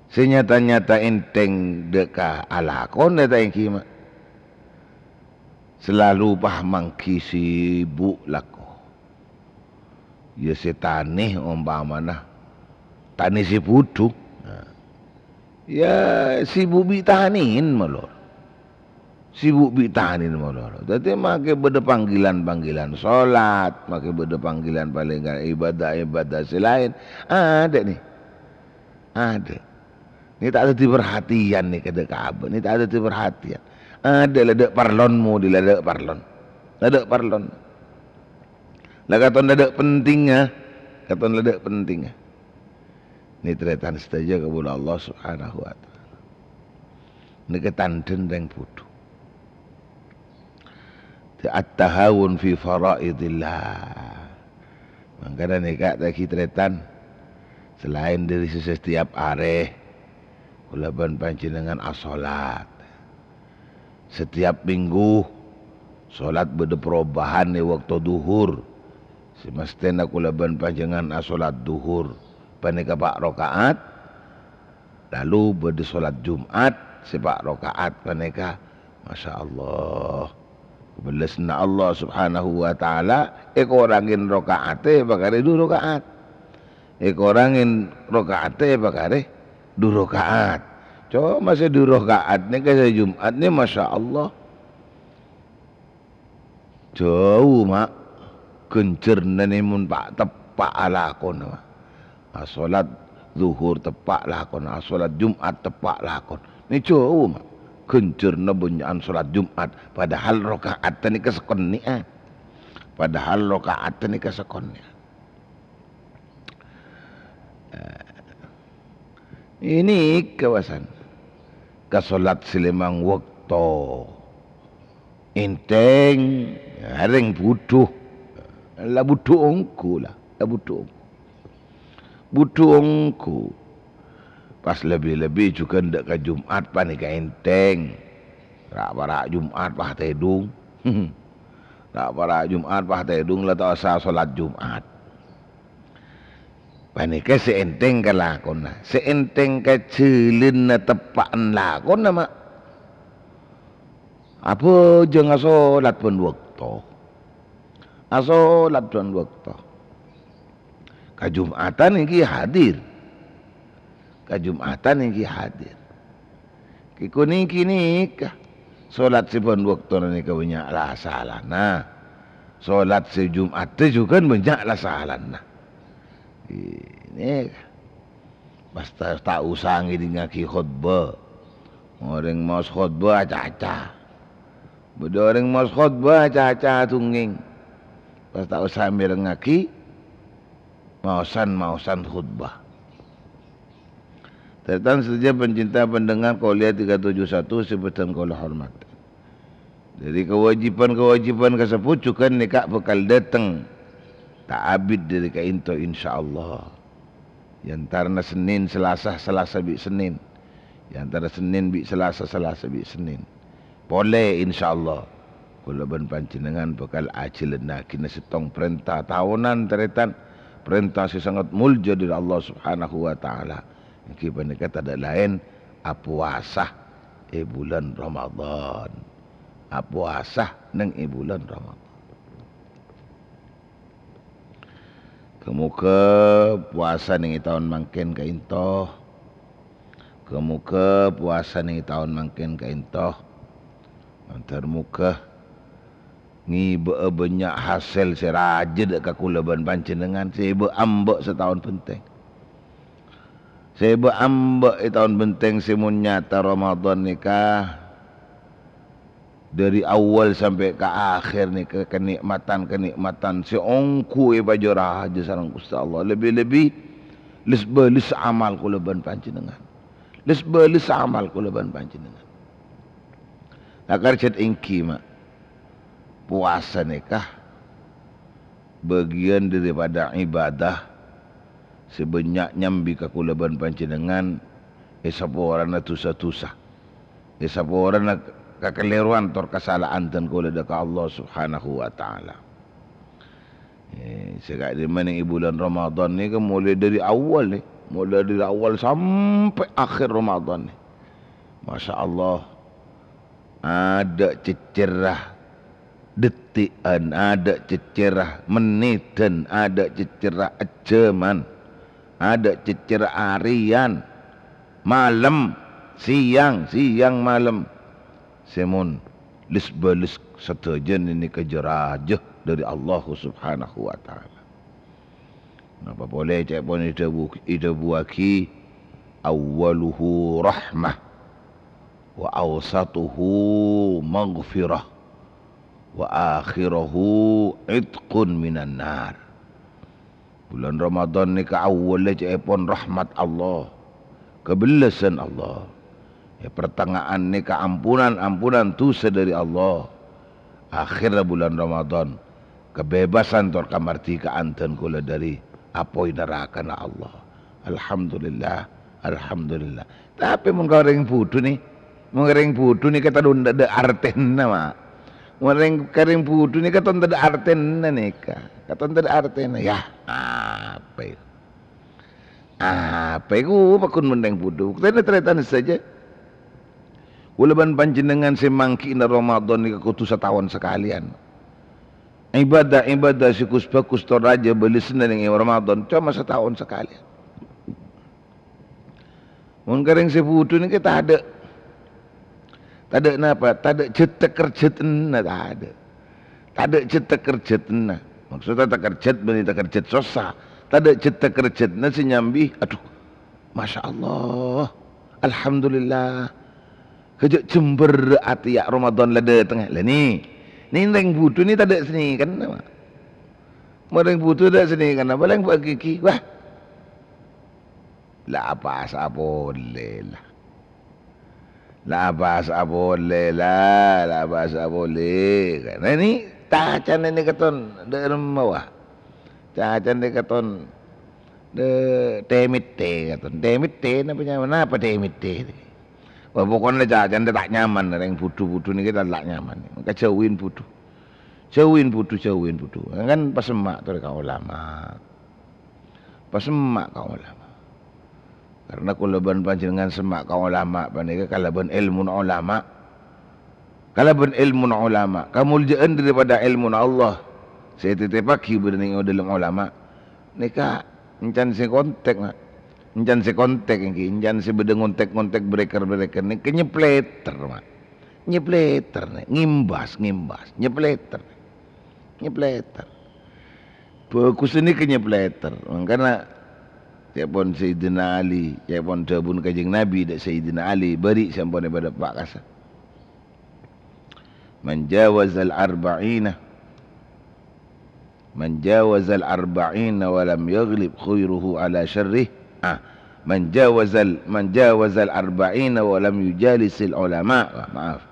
Senyata-nyata enteng deka ala kono tak engki mak. Selalu paham sibuk lako. Ya setane umpamana tani si putu. Ya sibuk bitanin malor. Sibuk bitanin molor. Jadi makai beda panggilan solat, makai beda panggilan paling ibadah selain ada nih, ada. Ini tak ada diperhatian nih kedek Ka'bah. Ini tak ada diperhatian. Ada ledek parlonmu di ledek parlon, ledek parlon. Lah katon ledek pentingnya, katon ledek pentingnya. Ini tretan saja kepada Allah Subhanahu Wa Taala. Ini ketanten dan putu. At-tahawun fi faraidillah. Makanya nikah tak kitretan selain dari setiap are kulaban panjenengan as-salat. Setiap minggu salat beda perubahan di waktu duhur. Semestena kulaban panjenengan as-salat duhur panika pak rakaat. Lalu beda salat Jumat sepak rakaat panika Masya Allah. Belasna Allah Subhanahu Wa Taala ekorangin rokaate bakare du rokaat. Ekorangin rokaate bakare du rokaat. Coba masih du rokaat ni ke Jumat ni Masya Allah. Jauh mak kencer nani mun pak tepak lakon. Solat zuhur tepak lakon, solat Jumat tepak lakon. Ni coba mak. Kencurna bunyian solat Jumat padahal rakaat ni kesekon ni padahal rakaat ni kesekon ni. Ini kawasan kasolat silimang waktu inteng haring butuh lah butuh ongku lah butuh ongku pas lebih-lebih juga ndak ke Jumat pa ni ka inteng rak Jumat pa tedung rak Jumat pa tedung lah tak usah solat Jumat. Panika seenteng ka lakon na. Seenteng ka cilin na tepaan lakon na mak. Apa je ngasolat pun waktu. Asolat pun waktu. Ka Jumatan ini hadir. Ka Jumatan ini hadir. Kikuning kini ka. Solat si pun waktu ni ka banyak lah salah na. Solat si Jumat juga banyak lah salah na. Ini basta tak usah ngidingaki khutbah. Orang mau khutbah caca. Beda orang mau khutbah caca tungging. Basta tak usah mirengaki mausan khutbah. Tertan saja pencinta pendengar Qolia 371 sebutan kau hormat. Jadi kewajiban kasebut juga nikah bakal datang. Tak abid dari ka into insyaallah. Yantarna Senin Selasa bi Senin. Yantara Senin bi Selasa bi Senin. Boleh insyaallah. Kula ban panjenengan bakal ajileuna kina setong perintah tahunan teretan. Perintah si sangat mulja dari Allah Subhanahu wa taala. Iki panika tak ada lain puasa bulan Ramadan. Puasa nang bulan Ramadan. Kemuka puasa ning tahun mangken ka intoh. Kemuka puasa ning tahun mangken ka intoh. Antar muka ngibe banyak hasil seraja dak ka kula ban panjenengan sebe ambek setahun penting. Sebe ambek tahun penting semun nyata Ramadan nikah. Dari awal sampai ke akhir ni kenikmatan si ongku baju raja sareng Gusti Allah lebih-lebih lisbelis amal kula ban panjenengan lisbelis amal kula ban panjenengan akar cet ingki mak puasa nikah bagian daripada ibadah sebanyak nyambi ka kula ban panjenengan saporana tusa-tusa saporana kekeliruan tor kesalahan dan kula dekat Allah Subhanahu wa taala. Sekat di mana bulan Ramadan ni kan mulai dari awal sampai akhir Ramadan ni. Masya-Allah. Ada cecerah detikan, ada cecerah menitan, ada cecerah jaman, ada cecerah harian, malam, siang malam. Semun lisbelis setujen ini kejerajah dari Allah Subhanahu wa taala. Napa boleh cak pun ida buaki awwaluhu rahmah wa awsatuhu maghfirah wa akhiruhu itqun minan nar. Bulan Ramadan ni ka awal cak pun rahmat Allah, kebelasan Allah. Pertengahan ni keampunan dosa dari Allah. Akhir bulan Ramadan kebebasan tor kamartikaan tan kula dari apoi neraka na Allah. Alhamdulillah. Tapi mun goreng putu ni kata nda ada artenna mak. Mun goreng putu ni kata nda ada artenna ni ka. Kata nda ada artenna ya. Apa iku pakun mendeng putu. Kita teretan saja. Ulaban panjenengan semangki na Ramadan ni kutu setahun sekalian. Ibadah sikus bagus to raja belisna ning Ramadan cuma setahun sekalian. Mun gareng seputu ni kita ada. Tak ada napa, tak ada cetek kerjetna tak ada. Tak ada cetek kerjetna. Maksudnya tak kerjet bani tak kerjet susah. Tak ada cerita kercet nasi nyambi. Aduh, Masya Allah, Alhamdulillah. Kejak cember hati ya Ramadan lada tengah lah ni. Ni reng butuh ni tak ada seni kan nama. Mereng butuh tak seni kan apa lang buat kiki. Wah. La apa asa boleh lah. La apa asa boleh lah. La apa asa boleh. Nah ni tacan ni katon de bawah. Tacan ni katon de demit te katon. Demit te apa demit te. Wah pokoknya jajan dia tak nyaman, yang putu-putu ni kita tak nyaman. Maka jauhin putu. Jauhin putu. Kan pasemak tu dekat ulama. Pasemak kau ulama. Karena kalau ban panjenengan semak kau ulama, panika kalau ban ilmu ulama. Kalau ban ilmu ulama, kamu jauh daripada ilmu Allah. Saya titip pagi berning dalam ulama. Nika encan si kontak nak. Encan si kontak ini, encan si bedeng kontak breaker ni kenyepleter mak, nyepleter ni, ngimbas, nyepleter, Fokus ini kenyepleter, makanya siapun Sayyidina Ali, siapun dabun kajing Nabi, dak Sayyidina Ali beri sampun daripada Pak Kasa. Menjawazal arba'ina walam yaghlib khairuhu ala syarrih. Menjawazal arba'ina wa lam yujalisil ulama. Maaf.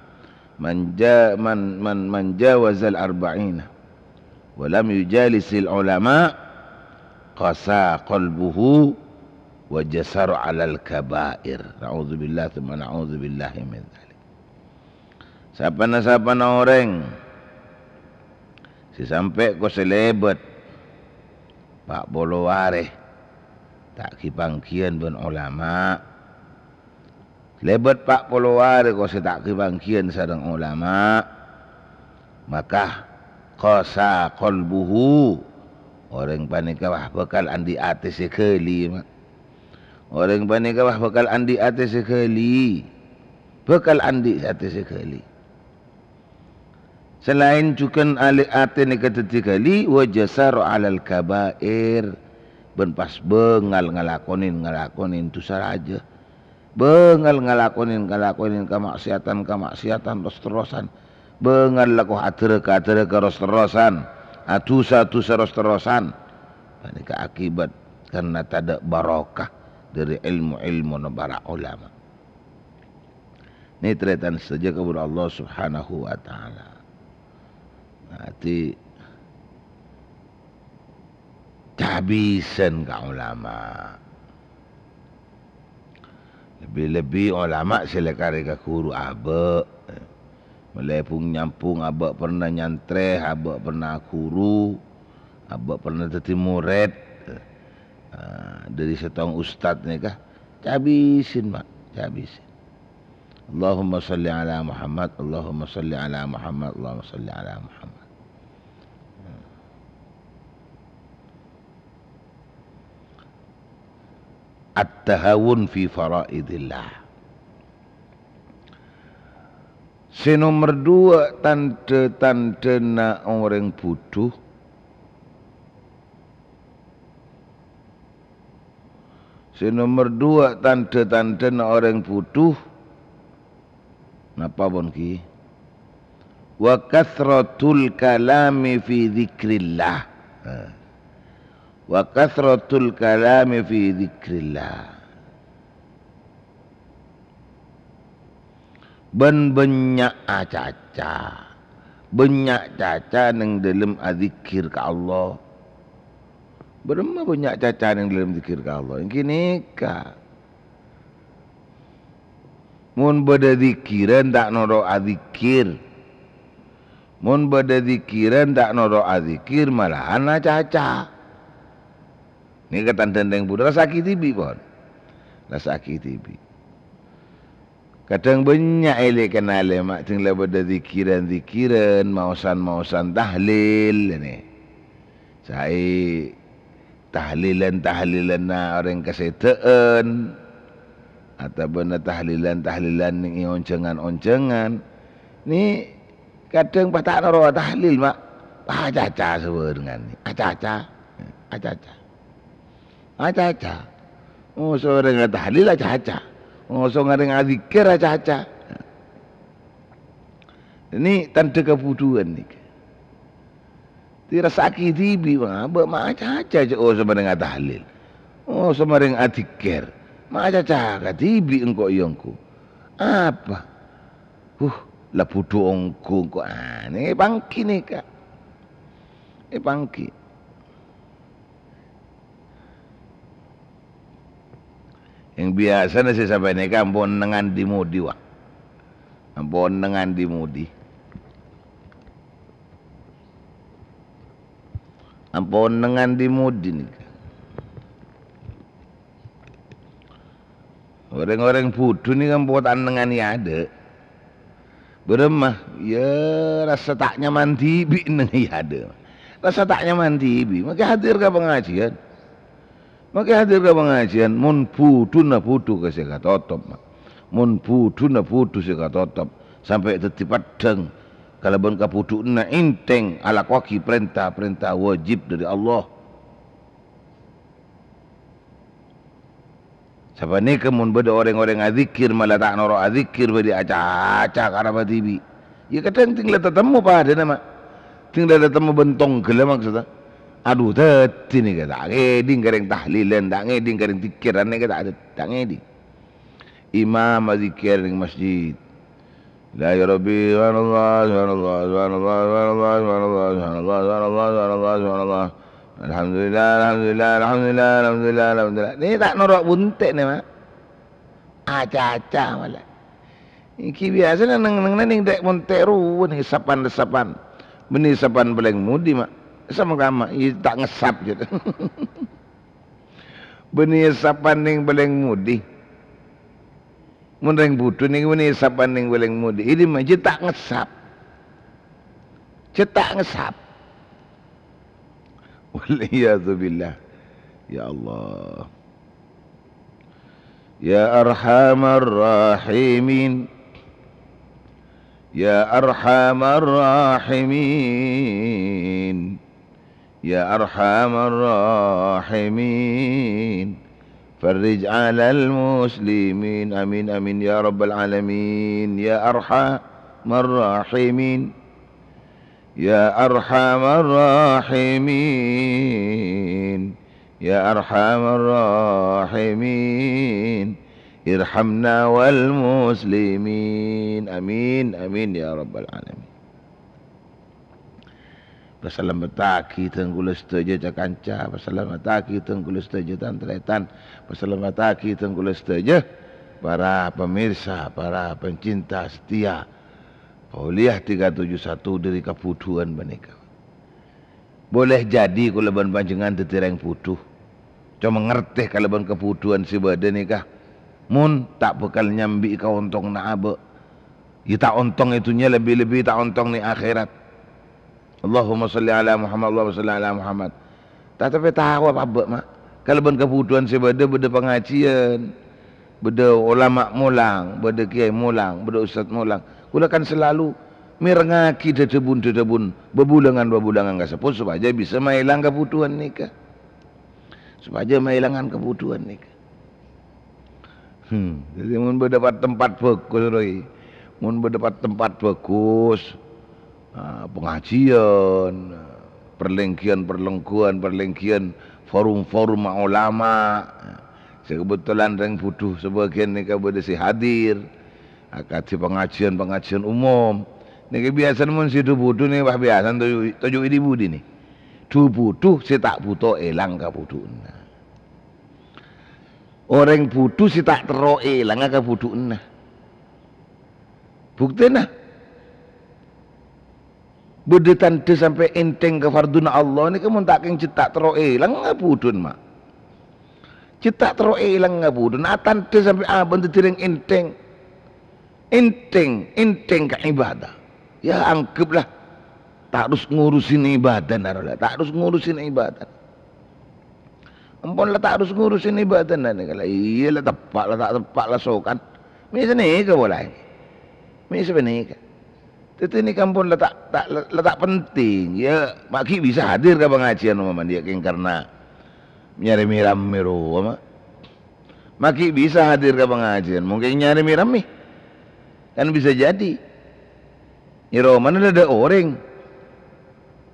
Menjawazal arba'ina wa lam yujalisil ulama qasa qalbuhu wa jasar 'alal kaba'ir. Na'udzubillah thumma na'udzubillahi min dzalik. Siapa orang si sampai ko selebet Pak Boloware tak kipangkian ben ulama. Lebat Pak Polowar ko si tak kipangkian sareng ulama. Maka qasa qalbuhu. Orang panika wah bakal andi ate sekali. Orang panika wah bakal andi ate sekali. Bakal andi ate sekali. Selain cukan ali ate ni ketikali wa jasaru alal kabair. Ben pas bengal ngalakonin tu saraja. Bengal ngalakonin kemaksiatan terus-terusan. Bengal laku atera terus-terusan. Atusa terus-terusan. Ini akibat karena tak ada barakah dari ilmu para ulama. Ini teritan saja kepada Allah Subhanahu wa taala. Nanti habisan ka ulama. Lebih-lebih ulama selekari ka guru abek. Melepung nyampung abek pernah nyantre, abek pernah guru, abek pernah jadi murid. Dari setong ustad ni kah? Habisin mak, habisin. Allahumma salli ala Muhammad, Allahumma salli ala Muhammad, Allahumma salli ala Muhammad. At-tahawun fi faraidillah. Nomor 2 tanda-tanda na orang butuh. Nomor 2 tanda-tanda na orang butuh. Napa pun ki? Wa kathratul kalami fi dzikrillah. Wa kathratul kalami fi dzikrillah. Banyak caca nang dalam azikir ka Allah. Berapa banyak caca nang dalam zikir ka Allah. Ini ka. Mun bada zikiran tak noro azikir. Mun bada zikiran tak noro azikir malahan caca. Ni kata tentang budak sakit tibi pun. Sakit tibi. Kadang banyak elek kenal mak tinggal pada zikiran, mausan tahlil ni. Saya tahlilan na orang kesetaan atau benar tahlilan ni oncengan. Ni kadang patah naro tahlil mak. Caca sebenarnya ni. Caca. Aca-aca. Oh, seorang yang tahlil aca-aca. Oh, seorang yang zikir aca-aca. Ini tanda kebutuhan ni. Tira sakit tibi mak aca-aca je oh seorang yang tahlil. Oh, seorang yang zikir. Mak aca-aca tibi engkau yongku. Apa? Lah putu ongku engkau. Ni bangki ni kak. Bangki. Yang biasa nasi sampai ni kan ampun dengan dimudi wah. Ampun dengan dimudi. Ampun dengan dimudi ni. Orang-orang putu ni kan buatan dengan ni ada. Beremah, ya rasa tak nyaman tibi dengan ya ada. Rasa tak nyaman tibi, maka hadir ke pengajian. Maka hadir ke pengajian, mun putu na putu ke saya totop. Mun putu na putu saya totop. Sampai tertipat deng. Kalau bon ka putu na inteng ala kaki perintah-perintah wajib dari Allah. Siapa ni kemun beda orang-orang azikir malah tak norok azikir beda acak-acak karena tibi. Ya kadang tinggal tetemu pada nama. Tinggal tetemu bentong gila maksudnya. Aduh tadi ni kata ngeding kereng tahlilan tak ngeding kereng tikiran ni kata tak ngeding. Imam zikir di masjid. La ya Rabbi subhanallah subhanallah subhanallah subhanallah subhanallah subhanallah subhanallah subhanallah. Alhamdulillah alhamdulillah alhamdulillah alhamdulillah alhamdulillah. Ni tak norok buntek ni mak. Acak-acak malah. Iki biasa nang dek buntek ru ni sapan-sapan. Beni sapan paling mudi mak. Sama kama, ia tak ngesap je. Beni sapan yang paling mudi. Mun reng butuh ni beni sapan yang paling mudi. Ini mah je tak ngesap. Je tak ngesap. Waliyadzubillah. Ya Allah. Ya Arhamar Rahimin. Ya Arhamar Rahimin. Ya Arhamar Rahimin. Farij 'alal muslimin. Amin amin ya rabbal alamin. Ya Arhamar Rahimin. Ya Arhamar Rahimin. Ya Arhamar Rahimin. Irhamna wal muslimin. Amin amin ya rabbal alamin. Pasalam bataki tenggula setuju cakanca, pasalam bataki tenggula setuju tantretan, pasalam bataki tenggula setuju para pemirsa, para pencinta setia Pauliah 371 dari keputuhan menika. Boleh jadi kalau ban panjenengan tetireng putuh. Cuma ngerteh kalau ban keputuhan si badan nikah. Mun tak bekal nyambi kau ontong na abe. Ya tak ontong itunya lebih-lebih tak ontong ni akhirat. Allahumma salli ala Muhammad, Allahumma salli ala Muhammad. Tapi tahu apa mak? Kalau ban kebutuhan sebeda beda pengajian, beda ulama mulang, beda kiai mulang, beda ustaz mulang. Kula kan selalu mirengaki dedebun bebulangan ka sepuluh supaya bisa mailang kebutuhan nikah. Supaya mailangan kebutuhan nikah. Jadi mun berdapat tempat bagus Roy. Mun berdapat tempat bagus. Pengajian, perlengkian, forum-forum ulama. Kebetulan reng butuh sebagian ni kabeh si hadir. Akad pengajian umum. Ni kebiasaan mun si butuh ni wah biasa tujuh ini budi ni. Tu butuh si tak butuh elang kabutuhna. Orang butuh si tak tero elang kabutuhna. Buktinya beda tanda sampai enteng ke farduna Allah ni kamu tak keng cetak tero elang ngabudun mak. Cetak tero elang ngabudun. Tanda sampai bentuk tireng enteng ke ibadah. Ya anggaplah tak harus ngurusin ibadah narola, tak harus ngurusin ibadah. Ampun lah tak harus ngurusin ibadah nani kalau iya lah tepak lah tak tepak lah sokan. Misal ni ke boleh. Misal ni ke. Itu ni kampun letak penting. Ya, maki bisa hadir ke pengajian umpama dia karena nyari miram miru ama. Maki bisa hadir ke pengajian, mungkin nyari miram nih. Kan bisa jadi. Nyiro mana ada orang.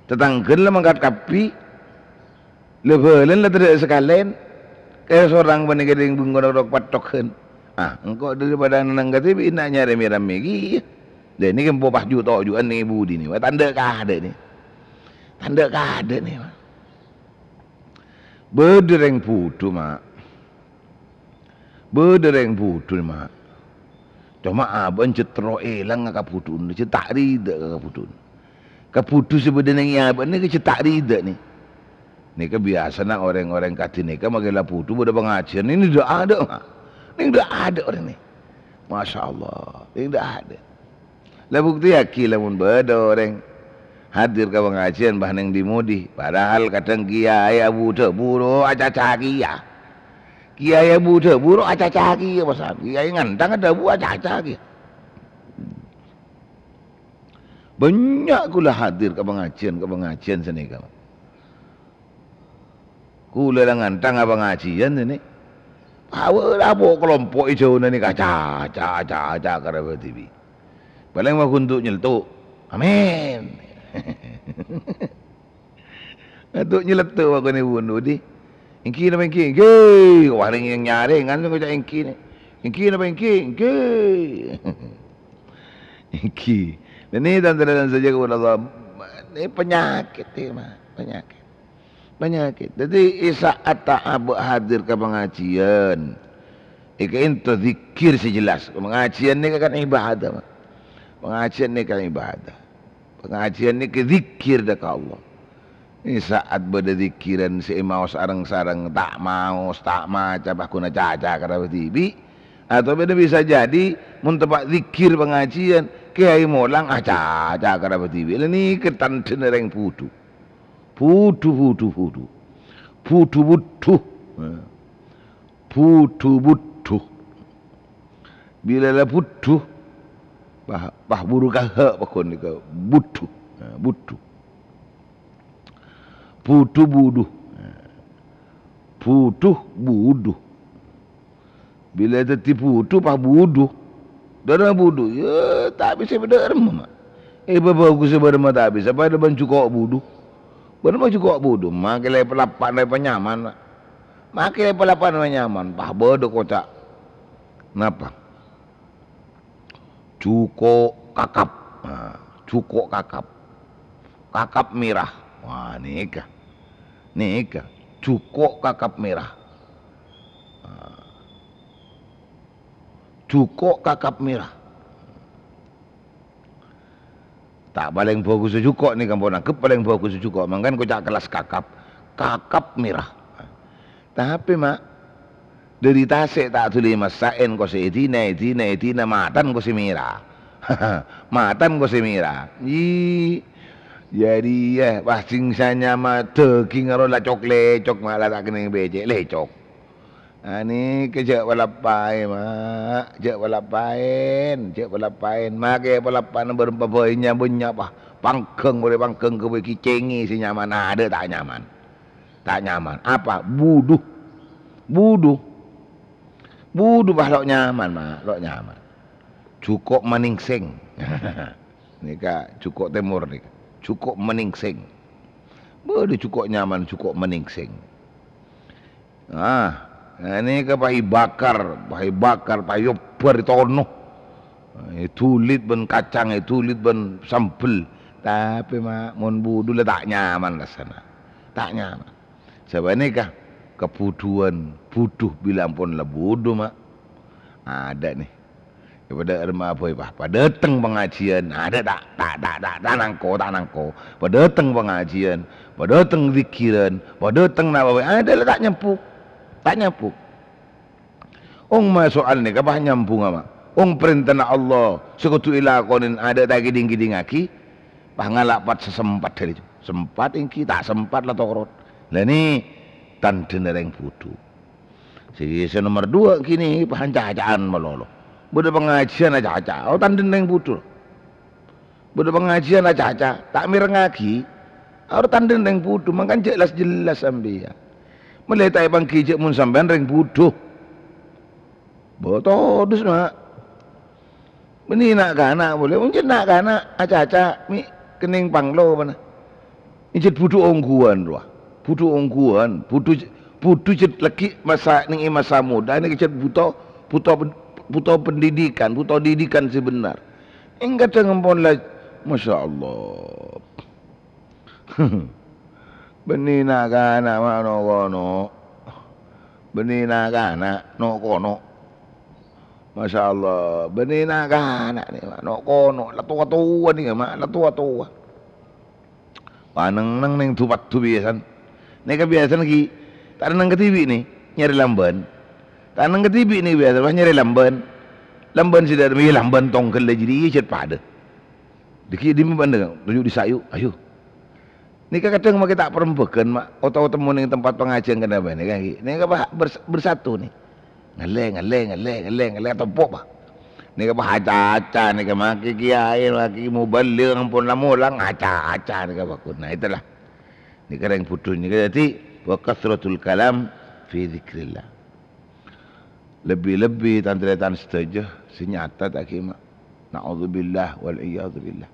Tetanggen lah mangkat kapi. Lebelan lah tidak sekalian. Kayak seorang peninggaling bungkodok patokkan. Engkau daripada nang kata nak nyari miram lagi. Dan ini kan popah juta juga nih budi nih. Tanda kah ada nih. Tanda kah ada nih. Berdereng putu mak. Berdereng putu mak. Cuma abang cetro elang kaputun, cetak rida kaputun. Kaputu sebenarnya abang ni cetak rida ni. Ni kan biasa nak orang-orang kata ni kan magalah putu pada pengajian ni dah ada mak. Ni dah ada orang ni. Masya Allah, ni dah ada. Lah bukti yakin lah mun beda orang hadir ke pengajian bahan yang dimudi. Padahal kadang kiai abu teburu aca-aca kiai. Kiai abu teburu aca-aca kiai pasal. Kiai ngantang ada abu aca-aca kiai. Banyak kula hadir ke pengajian sini kau. Kula lah ngantang ke pengajian sini. Apa kelompok hijau ni kaca-aca kerana TV. Paling mau untuk nyeletuk. Amin. Untuk nyeletuk aku ni bunuh di. Ingki nama ingki. Ingki. Orang yang nyaring kan aku cakap ingki ni. Ingki nama ingki. Ingki. Ingki. Dan ni dan saja kepada Allah. Ini penyakit ni mah. Penyakit. Jadi saat tak hadir ke pengajian. Itu zikir sejelas. Pengajian ni kan ibadah mah. Pengajian ni kan ibadah. Pengajian ni ke zikir dah ke Allah. Ini saat berzikiran si mau sarang-sarang tak mau, tak macam aku nak caca kerana tibi. Atau benda bisa jadi mun tempat zikir pengajian kiai molang caca kerana tibi. Ini ketan tenereng putu. Putu. Bila lah putu bah buru kahak pakon ni ke butu. Putu budu. Bila jadi putu pah budu. Dara budu. Ya tak bisa berderma. Bagus berderma tak bisa. Pada bancukok budu. Berderma cukok budu. Makai pelapan dari penyaman. Makai pelapan dari penyaman. Pah bodoh kocak. Kenapa? Cukok kakap. Cukok kakap. Kakap merah. Wah nikah. Cukok kakap merah. Cukok kakap merah. Tak paling bagus cukok ni kampung nangkep paling bagus cukok. Mangkan kocak kelas kakap. Kakap merah. Tapi mak. Dari tasik tak tulis masain ko si etina matan ko si mira. Matan ko si mira. Jadi pasing sanya mata king arola cok malah tak kena becek lecok. Ani kejak walapai mak, jak walapain. Make walapan berpaboinya banyak bah. Pangkeng boleh pangkeng ke kicengi si nyaman ada tak nyaman. Tak nyaman. Apa? Budu bah lok nyaman mak, lok nyaman. Cukup meningsing. Ni kak cukup timur ni. Cukup meningsing. Boleh cukup nyaman, cukup meningsing. Ini ke pahi bakar, pahi yoper tono. Tulit ben kacang, tulit ben sampel. Tapi mak mon budu lah tak nyaman lah sana. Tak nyaman. Sebab ni kah? Kebutuhan butuh bila pun lah bodoh mak ada ni daripada erma apa pada datang pengajian ada tak nangko pada datang pengajian pada datang zikiran pada datang nak ada lah tak nyampu soal ni kapah nyampu mak perintah Allah sekutu ilah konin ada tak giding aki pah ngalak pat sesempat dari itu sempat ingki tak sempat lah tokrot lah ni tan tenereng putu. Si nomor 2 kini pahancacaan melolo. Beda pengajian aja. Oh tan tenereng putu. Beda pengajian aja. Tak mirengaki. Orang tan tenereng putu. Makan jelas ambia. Meletai bangki je mun sampean reng butuh. Botodus mak. Beni nak kana boleh, mungkin nak kana aca-aca mi kening panglo mana. Injet butuh ongguan doa. Butuh ongguan, butuh jet lagi masa ning masa muda ni jet butuh pendidikan, butuh didikan sebenar. Engkat ngempon lah, masya Allah. Beni nak kana mak no kono. Beni nak kana no kono. Masya Allah, beni nak kana ni mak no kono. La tua-tua ni mak, la tua-tua. Paneng nang ning tupat tu biasan. Ni kebiasaan lagi. Tak ada nang ke TV ni nyari lamban. Tak nang ke TV ni biasa nyari lamban. Lamban sudah ada lamban tongkel lagi jadi cet pada. Diki di mana tunjuk di sayu, ayo. Ni kadang mak tak perempuan mak atau temu ning tempat pengajian kan apa ni kan. Ni bersatu ni. Ngeleng tepuk bah. Ni ka aca-aca ni ka maki kiai maki muballigh ampun lamulang aca-aca ni ka bakun. Nah itulah. Ni kadang putus ni jadi wa kasratul kalam fi zikrillah. Lebih-lebih tantretan setuju senyata tak kimak. Na'udzubillah wal iyadzubillah.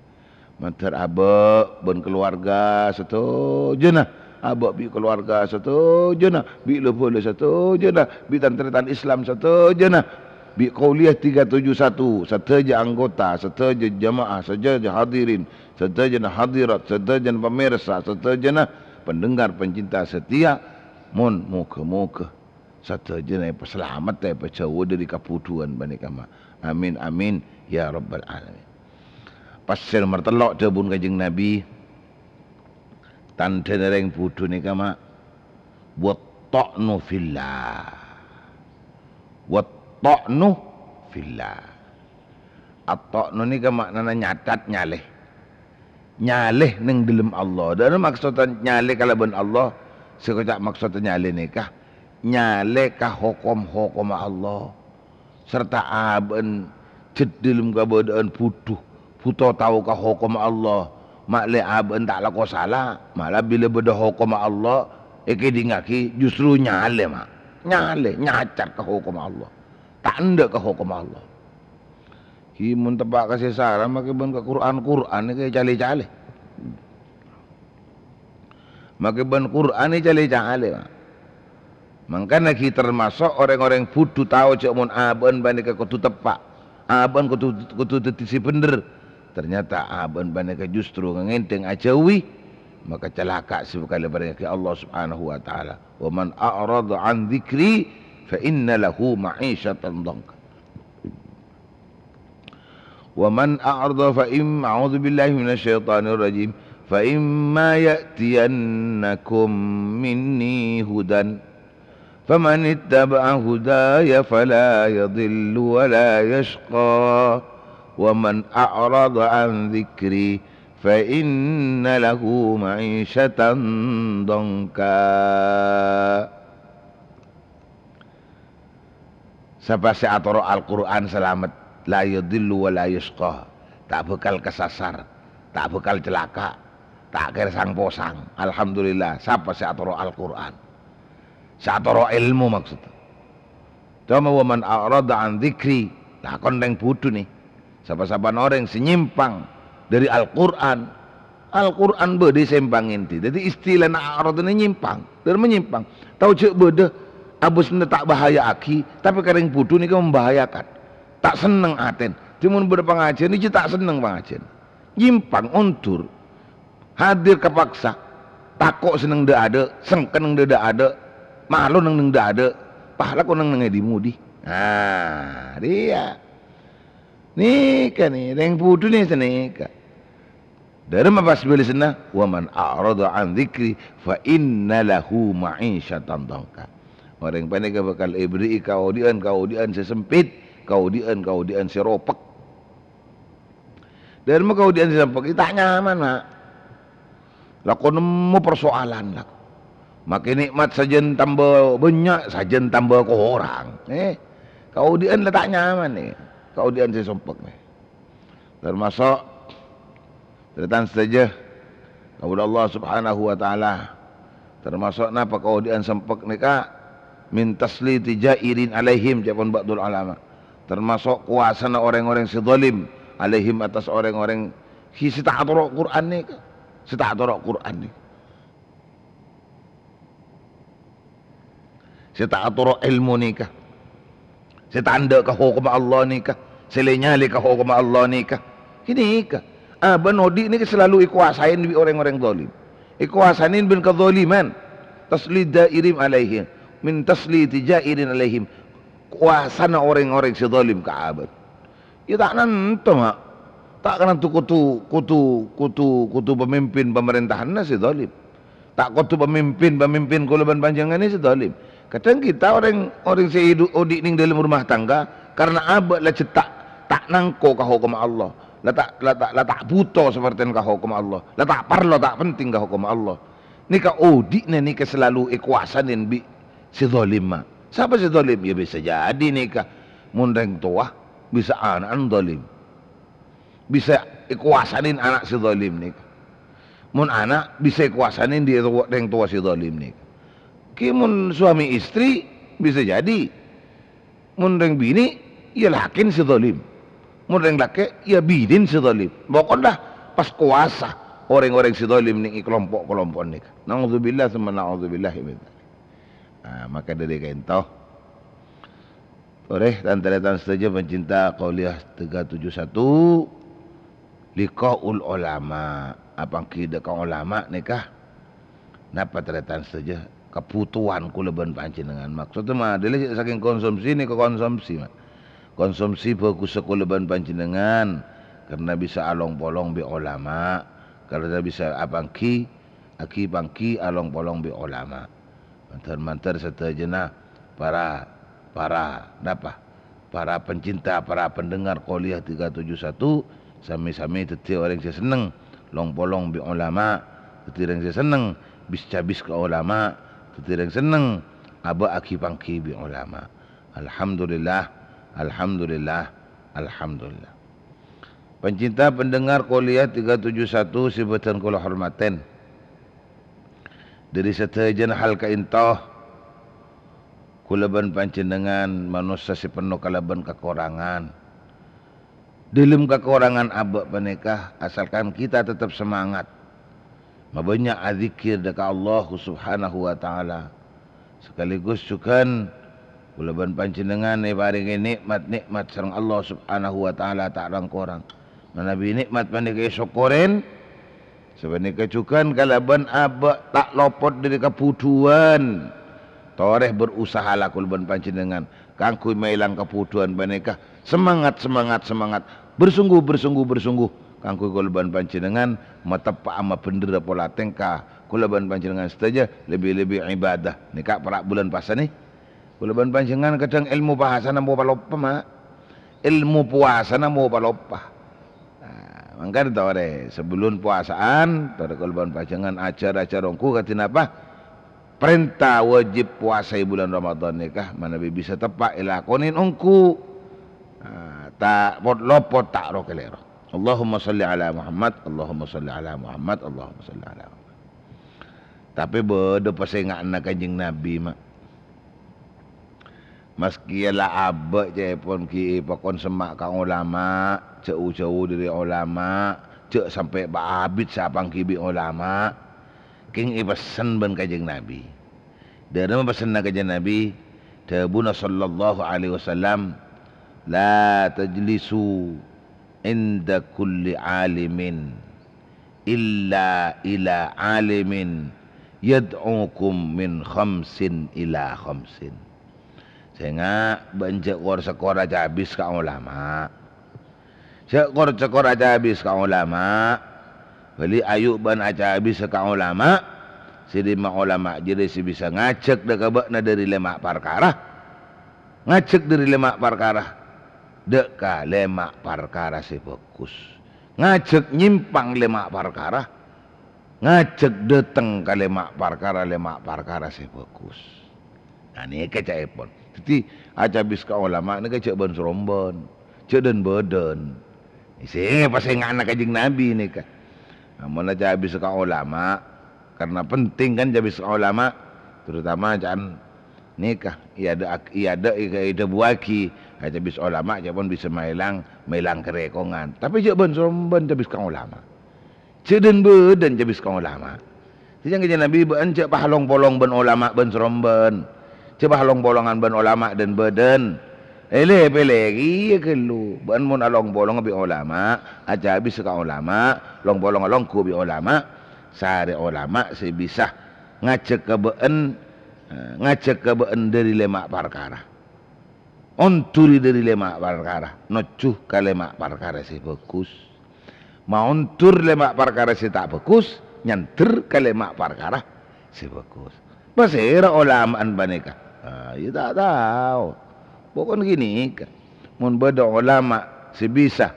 Mantar abak ben keluarga setuju nah. Abak bi keluarga setuju nah. Bi lepole setuju nah. Bi tantretan Islam setuju nah. Bi Qauliyah 371 setuju anggota, setuju jamaah, setuju hadirin, setuju hadirat, setuju pemirsa, setuju pendengar pencinta setia. Mun muka-muka setuju selamat jauh dari keputuan bani kama. Amin amin ya rabbal alamin. Pasal martelok debun kajing Nabi tanda nereng putu ni kama buat ta'nu fillah. Ta'nu fillah. At-ta'nu ni ke maknanya nyatat nyaleh. Nyaleh ning dalam Allah. Dan maksudnya nyaleh kalau ben Allah, sekejap maksudnya nyaleh ni kah? Nyaleh kah hukum-hukum Allah. Serta aben cedilum keberadaan putuh tahu kah hukum Allah. Makleh aben tak laku salah. Malah bila beda hukum Allah, dingaki justru nyaleh mak. Nyaleh, nyacat kah hukum Allah. Tak anda ke hukum Allah. Himun tebak kasih saran maka ben ke Quran ni kayak cale-cale. Maka ben Quran ni cale-cale. Makanya kita termasuk orang-orang putu tahu cak mun aben bani ke kutu tepak. Aben kutu tetisi bener. Ternyata aben bani ke justru ngenteng ajawi. Maka celaka sebekali pada Allah Subhanahu wa taala. Wa man a'rada an dzikri fa inna lahu ma'isyatan dhanka. Wa man a'rada fa a'udzu billahi minasy syaithanir rajim fa imma ya'tiyannakum minni hudan faman ittaba'a hudaya fala yadhillu wa la yashqa wa man a'rada an dzikri fa inna lahu ma'isyatan dhanka. Siapa seatoro Al-Quran selamat, la yadillu wa la yashqa, tak bakal kesasar, tak bakal celaka, tak kira sang posang. Alhamdulillah, siapa seatoro Al-Quran, seatoro ilmu maksudnya. Cuma waman a'rada an dzikri, lah kondeng budu nih. Siapa-siapa orang senyimpang dari Al-Quran, Al-Quran beda sempangin ti. Jadi istilah a'rada ni nyimpang, dan menyimpang. Tahu cek beda. Abus ni tak bahaya aki, tapi kering putu ni kan membahayakan. Tak seneng aten. Cuma berpengajian ni je tak seneng pengajian. Nyimpang untur. Hadir kepaksa. Takut seneng dah ada, sengken neng dah ada, malu neng dah ada, pahala kau neng dimudi. Ah, dia. Ni kan ni, reng putu ni senika. Dari mapas beli sana, wa man a'rada an dzikri fa inna lahu ma'isyatan dhanka. Orang pandai ke bakal beri kaudian sesempit, kaudian seropek. Dan kaudian sesempit tak nyaman mak. Laku nemu persoalan lah. Makin nikmat sajen tambah banyak, sajen tambah ke orang. Kaudian lah tak nyaman ni. Kaudian sesempit ni. Termasuk datang saja kepada Allah Subhanahu wa taala Termasuk napa kau dian sempek nika min tasliti jairin alaihim japon ba'dul ulama. Termasuk kuasa orang-orang si zalim alaihim atas orang-orang si tak aturok Quran ni ke? Si tak aturok Quran ni. Si tak aturok ilmu ni ke? Si tanda ke hukum Allah ni ke? Si lenyali ke hukum Allah ni ke? Ini ke? Benodi ni ke selalu ikuasain bi orang-orang zalim. Ikuasain bin kezaliman. Taslid jairim alaihim. Min tasliti jairin alaihim, kuasana orang-orang si zalim ka'abad. Ya tak nanti mak, tak kena tu kutu pemimpin pemerintahan si zalim. Tak kutu pemimpin kulaban panjangan ni si zalim. Kadang kita orang si hidup odik ning dalam rumah tangga karena abad lah cetak tak nangko ka hukum Allah. Lah tak buta seperti ka hukum Allah. Lah tak parlo tak penting ka hukum Allah. Ni ka odik ni ka selalu ikuasanin bi si zalim mah. Siapa si zalim? Ya bisa jadi nikah mundeng tua bisa anak zalim. Bisa ikuasanin anak si zalim nikah. Mun anak bisa ikuasanin dia deng tua si zalim nikah. Ki mun suami istri bisa jadi. Mundeng bini ya lakin si zalim. Mundeng laki ya bidin si zalim. Pokoknya pas kuasa orang-orang si zalim ni kelompok-kelompok nikah. Nauzubillah summa nauzubillah min. Maka dari kaintoh oleh dan saja pencinta Qauliyah 371 liqaul ulama apa kita ka ulama nikah napa teretan saja kebutuhan kuleban panjenengan maksudnya mah adalah saking konsumsi ni ke konsumsi mah konsumsi fokus kuleban panjenengan karena bisa along polong bi ulama karena bisa apangki aki pangki along polong bi ulama mantar setajana para pencinta, para pendengar Qauliyah 371 sami-sami teti orang yang seneng long polong bi ulama, teti orang yang seneng bis ke ulama, teti orang seneng aba aki pangki bi ulama. Alhamdulillah. Pencinta pendengar Qauliyah 371 sibatan kula hormaten. Dari setajana hal kaintoh kulaban panjenengan manusia si penuh kalaban kekurangan. Dalam kekurangan abak panikah asalkan kita tetap semangat. Mabanyak azikir dekat Allah Subhanahu wa taala. Sekaligus sukan kulaban panjenengan paringi nikmat-nikmat sareng Allah Subhanahu wa taala tak rangkorang. Nabi nikmat panikah syukurin. Sebenarnya kecukan kalaban abak tak lopot dari keputuan. Toreh berusaha lah kulaban panjenengan. Kangkui mailang keputuan panikah. Semangat. Bersungguh. Kangkui kulaban panjenengan matepak ama bendera pola tengka. Kulaban panjenengan saja lebih ibadah. Nikah perak bulan puasa ni. Kulaban panjenengan kadang ilmu bahasa namo paloppa mak. Ilmu puasa namo paloppa. Mangkar tore sebelum puasaan pada kulaban panjenengan acara-acara rongku katin apa? Perintah wajib puasa bulan Ramadan nikah mana bisa tepak ilakonin ongku. Tak lopot tak rokelero. Allahumma salli ala Muhammad, Allahumma salli ala Muhammad, Allahumma salli ala Muhammad. Tapi beda pasengan Kanjeng Nabi mak. Meski ialah abak je pun ki pakon semak kang ulama, jauh-jauh dari ulama, cek sampai babit sapang kibi ulama. King pesan ban Kanjeng Nabi. Dari pesan Kanjeng Nabi, Dabuna sallallahu alaihi wasallam, la tajlisu inda kulli alimin illa ila alimin yad'ukum min khamsin ila khamsin. Sehingga banjak sekor aja habis ka ulama. Sekor aja habis ka ulama. Beli ayuk ban aja habis ka ulama. Sidima ulama jadi si bisa ngacek dekabakna dari lemak perkara. Ngacek dari lemak perkara. Deka lemak perkara si fokus. Ngacek nyimpang lemak perkara. Ngacek deteng ka lemak perkara si fokus. Nah ni kecak pun. Jadi aja bis ka ulama ni kecak ban serombon, cek dan badan. Isi pasengan Kanjeng Nabi ni kan. Amun aja bis ka ulama karena penting kan jadi ulama, terutama jangan nikah. Ia ada buaki, jadi ulama jangan bisa melang kerekongan. Tapi jangan seromben jadi ulama. Ceden beden jadi ulama. Jangan jadi Nabi ben cek pahalong bolong ben ulama ben seromben. Cek pahalong bolongan ben ulama dan beden. Ele-ele iya kelu ban mun along bolong bi ulama aja bisa ka ulama long bolong along ku bi ulama sare ulama si bisa ngacek ke beun dari lemak perkara onturi dari lemak perkara nocuh ka lemak perkara si bagus mauntur lemak perkara si tak bagus nyanter ka lemak perkara si bagus pasira ulamaan baneka ya tak tahu. Pokoknya gini, mun beda ulama sebisa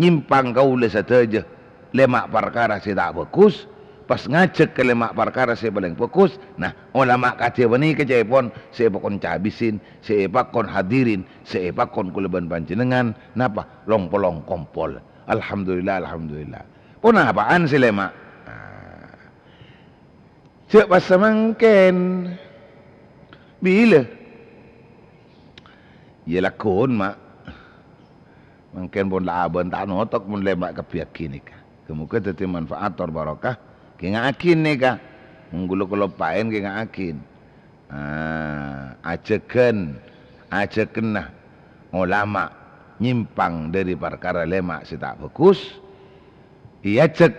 nyimpang kaula sateja lemak perkara si tak bagus, pas ngacek ke lemak perkara si paling bagus. Nah, ulama kata bani kecepon, sepakon cabisin, sepakon hadirin, sepakon kuleban panjenengan, napa long polong kompol. Alhamdulillah, alhamdulillah. Pun apaan si lemak? Cek pas semangken bila ia lakon mak mungkin pun laban tak notok mun lemak kepiak kini ka kemuka teti manfaator barokah kinga akin ni ka menggulu kelopain kinga akin aceken nah ulama nyimpang dari perkara lemak si tak bagus ia cek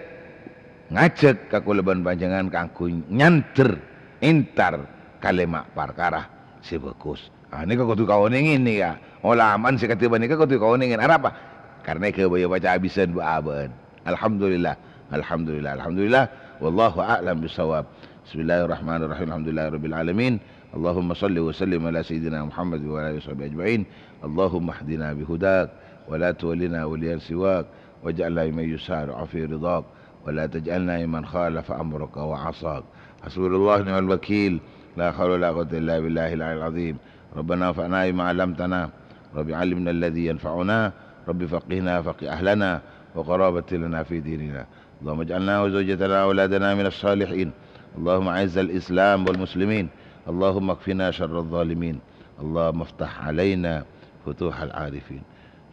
ngacek kakuleban panjangan kangku nyanter intar kalemak perkara si bagus. Ini kau tu kau ningin ni ya. Olaman si kata bani kau tu kau ningin. Apa? Karena kau baca habisan buaban. Alhamdulillah, alhamdulillah, alhamdulillah. Wallahu a'lam bisawab. Bismillahirrahmanirrahim. Alhamdulillahirabbil alamin. Allahumma salli wa sallim ala sayyidina Muhammad wa ala alihi washabihi ajma'in. Allahumma hdina bihudak wa la tuwallina waliyan siwak waj'alna mimman yusari'u fi ridak wa la taj'alna mimman khalafa amraka wa 'asak. Hasbunallahu wa ni'mal wakeel. La haula wa la quwwata illa billahil 'aliyyil 'azim. ربنا انفعنا بما علمتنا رب علمنا الذي ينفعنا رب فقهنا فقه أهلنا وقرابة لنا في ديننا اللهم اجعلنا وزوجتنا وأولادنا من الصالحين اللهم أعز الإسلام والمسلمين اللهم اكفنا شر الظالمين اللهم افتح علينا فتوح العارفين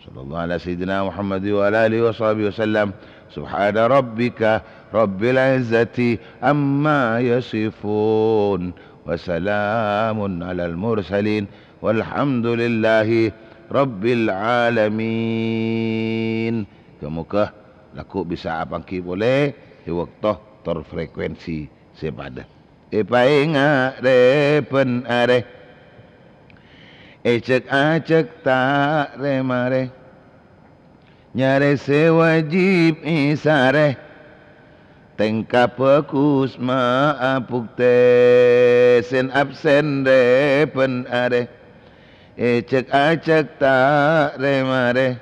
صلى الله على سيدنا محمد وعلى آله وصحبه وسلم سبحان ربك رب العزة عما يصفون وسلام على المرسلين والحمد لله رب العالمين. Kemuka laku bisa apangki boleh di waktu terfrekuensi sepada. Painga repen are ecek acek tak remare nyare sewajib isare tengka pekus maapuk te sen absen repen are ecek acek tak remare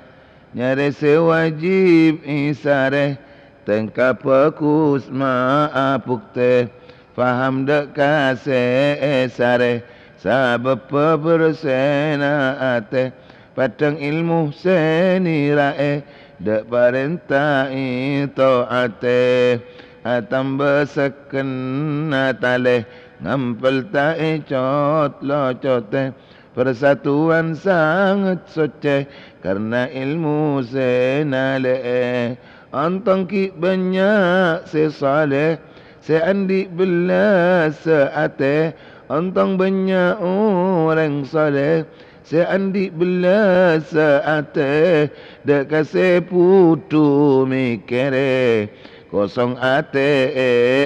nyare sewajib isare tengka pekus maapuk te faham dek kase esare sabab pebersena ate padang ilmu senirae dek parenta itu ate atam beseken natale ngampel tae cot locote persatuan sangat soce karena ilmu senale antang ki banyak sesale seandi belas seate antang banyak orang saleh seandi belas seate dek kase putu mikere kosong ate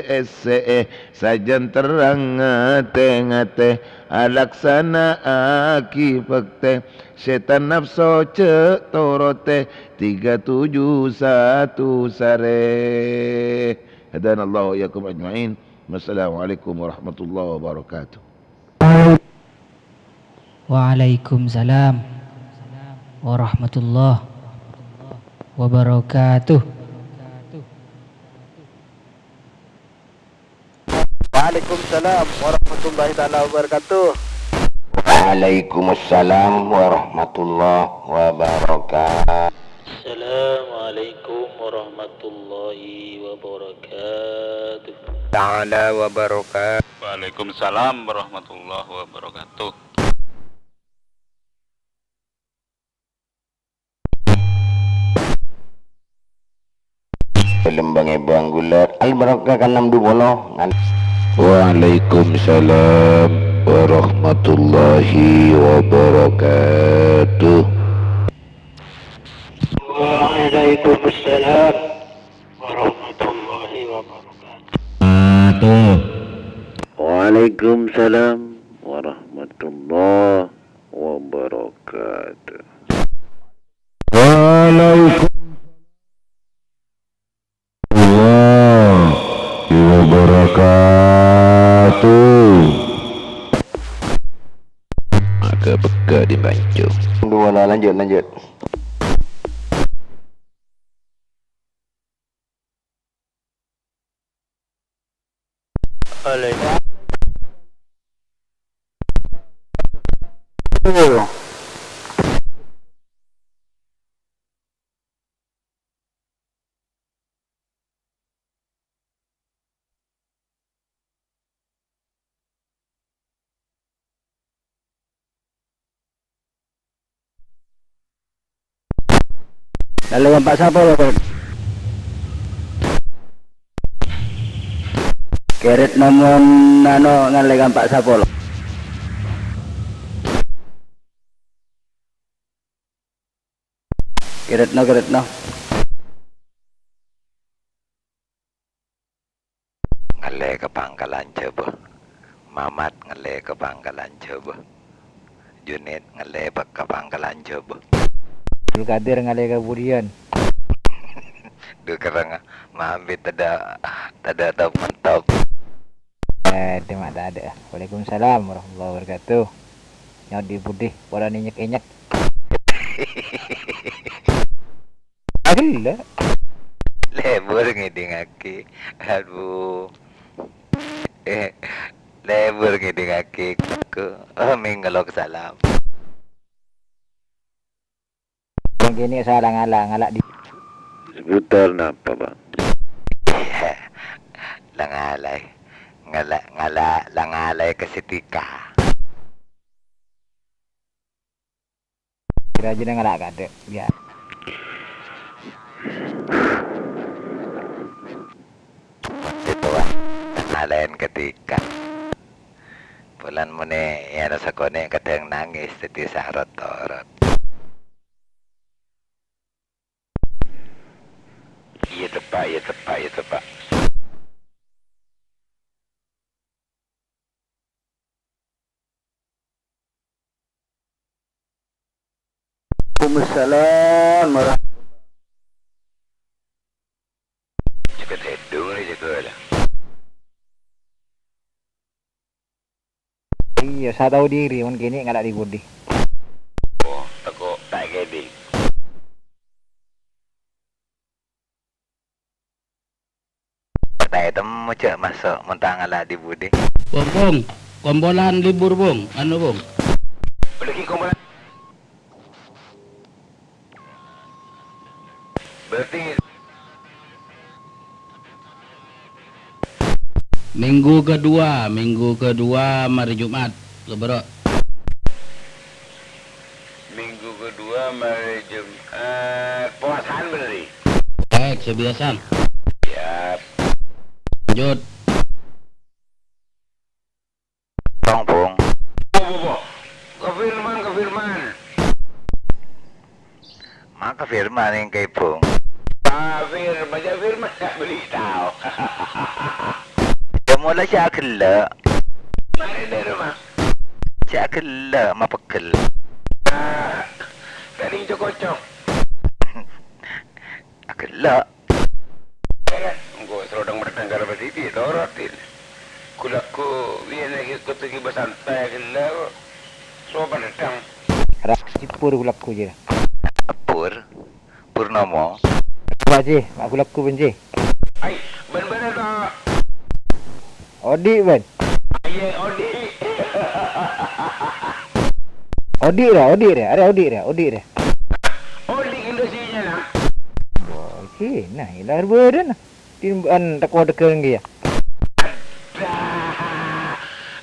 ese sajan terang ngate alaksana aki fakte setan nafso cek torote 371 sare hadana Allah yakum ajma'in. Wassalamualaikum warahmatullahi wabarakatuh. Waalaikumsalam warahmatullahi wabarakatuh. Waalaikumsalam warahmatullahi taala wabarakatuh. Waalaikumsalam warahmatullahi wabarakatuh. Assalamualaikum Assalamualaikum warahmatullahi wabarakatuh. Ta'ala wa barakatuh. Waalaikumsalam warahmatullahi wabarakatuh. Lembange buang gulat al barakah kanam du bolo. Waalaikumsalam warahmatullahi wabarakatuh. Waalaikumsalam warahmatullahi wabarakatuh. Waalaikumsalam warahmatullahi wabarakatuh. Wabarakatuh. Maka beka dibancu. Dua lah, lanjut. Lalu yang Pak siapa lo? Keret nomor nano ngalegan Pak siapa lo? Keret no. Ngale ke Pangkalan coba. Mamat ngale ke Pangkalan coba. Junid ngale ke Pangkalan coba. Kadir ngalih kemudian. Duh kerang mampir tada tahu mantap. Demak tak ada. Waalaikumsalam warahmatullahi wabarakatuh. Nyot di putih, orang nyek-nyek. Agila. Lebur ngiding aki. Aduh. Lebur ngiding aki ke. Minggalok salam. Gini salah ngalak di Seputar napa bang? Langalay kesetika. Kira aja ngalak kade biar. Itu langalayan ketika. Bulan mune ya rasa kone kadang nangis teti sarot-torot. Iya tepak. Waalaikumsalam warahmatullahi. Cepat hidung ni juga lah. Iya, saya tahu diri, mungkin ini ngalak di budi. Oh, takut tak gede. Tak temu cak masuk mentang ngalak di budi. Bung, kombolan libur bung, anu bung. Pergi kombolan. Berarti Minggu kedua hari Jumat lebaran. minggu kedua hari Jumat puasaan berarti. Baik, sebiasa. Siap. Lanjut. Bong. Kefirman. Maka firman yang kayak bong. Baca firman tak beli tahu. Mula syakilla. Mari dari rumah. Syakilla mapakil. Tadi cocok. Akilla. Engkau serodang bertengkar berdiri dorotin. Kulaku biar lagi kutuki bersantai akilla. Sopan datang. Sipur kulaku je. Purnomo. Apa je? Mak kulaku benci. Ai, benar-benar tak. Odik ben. Ayah Odik. Odik dah. Ada Odik dah. Odik Indonesianya lah. Nah, ilah berden. Timban tak kuat dekat dia.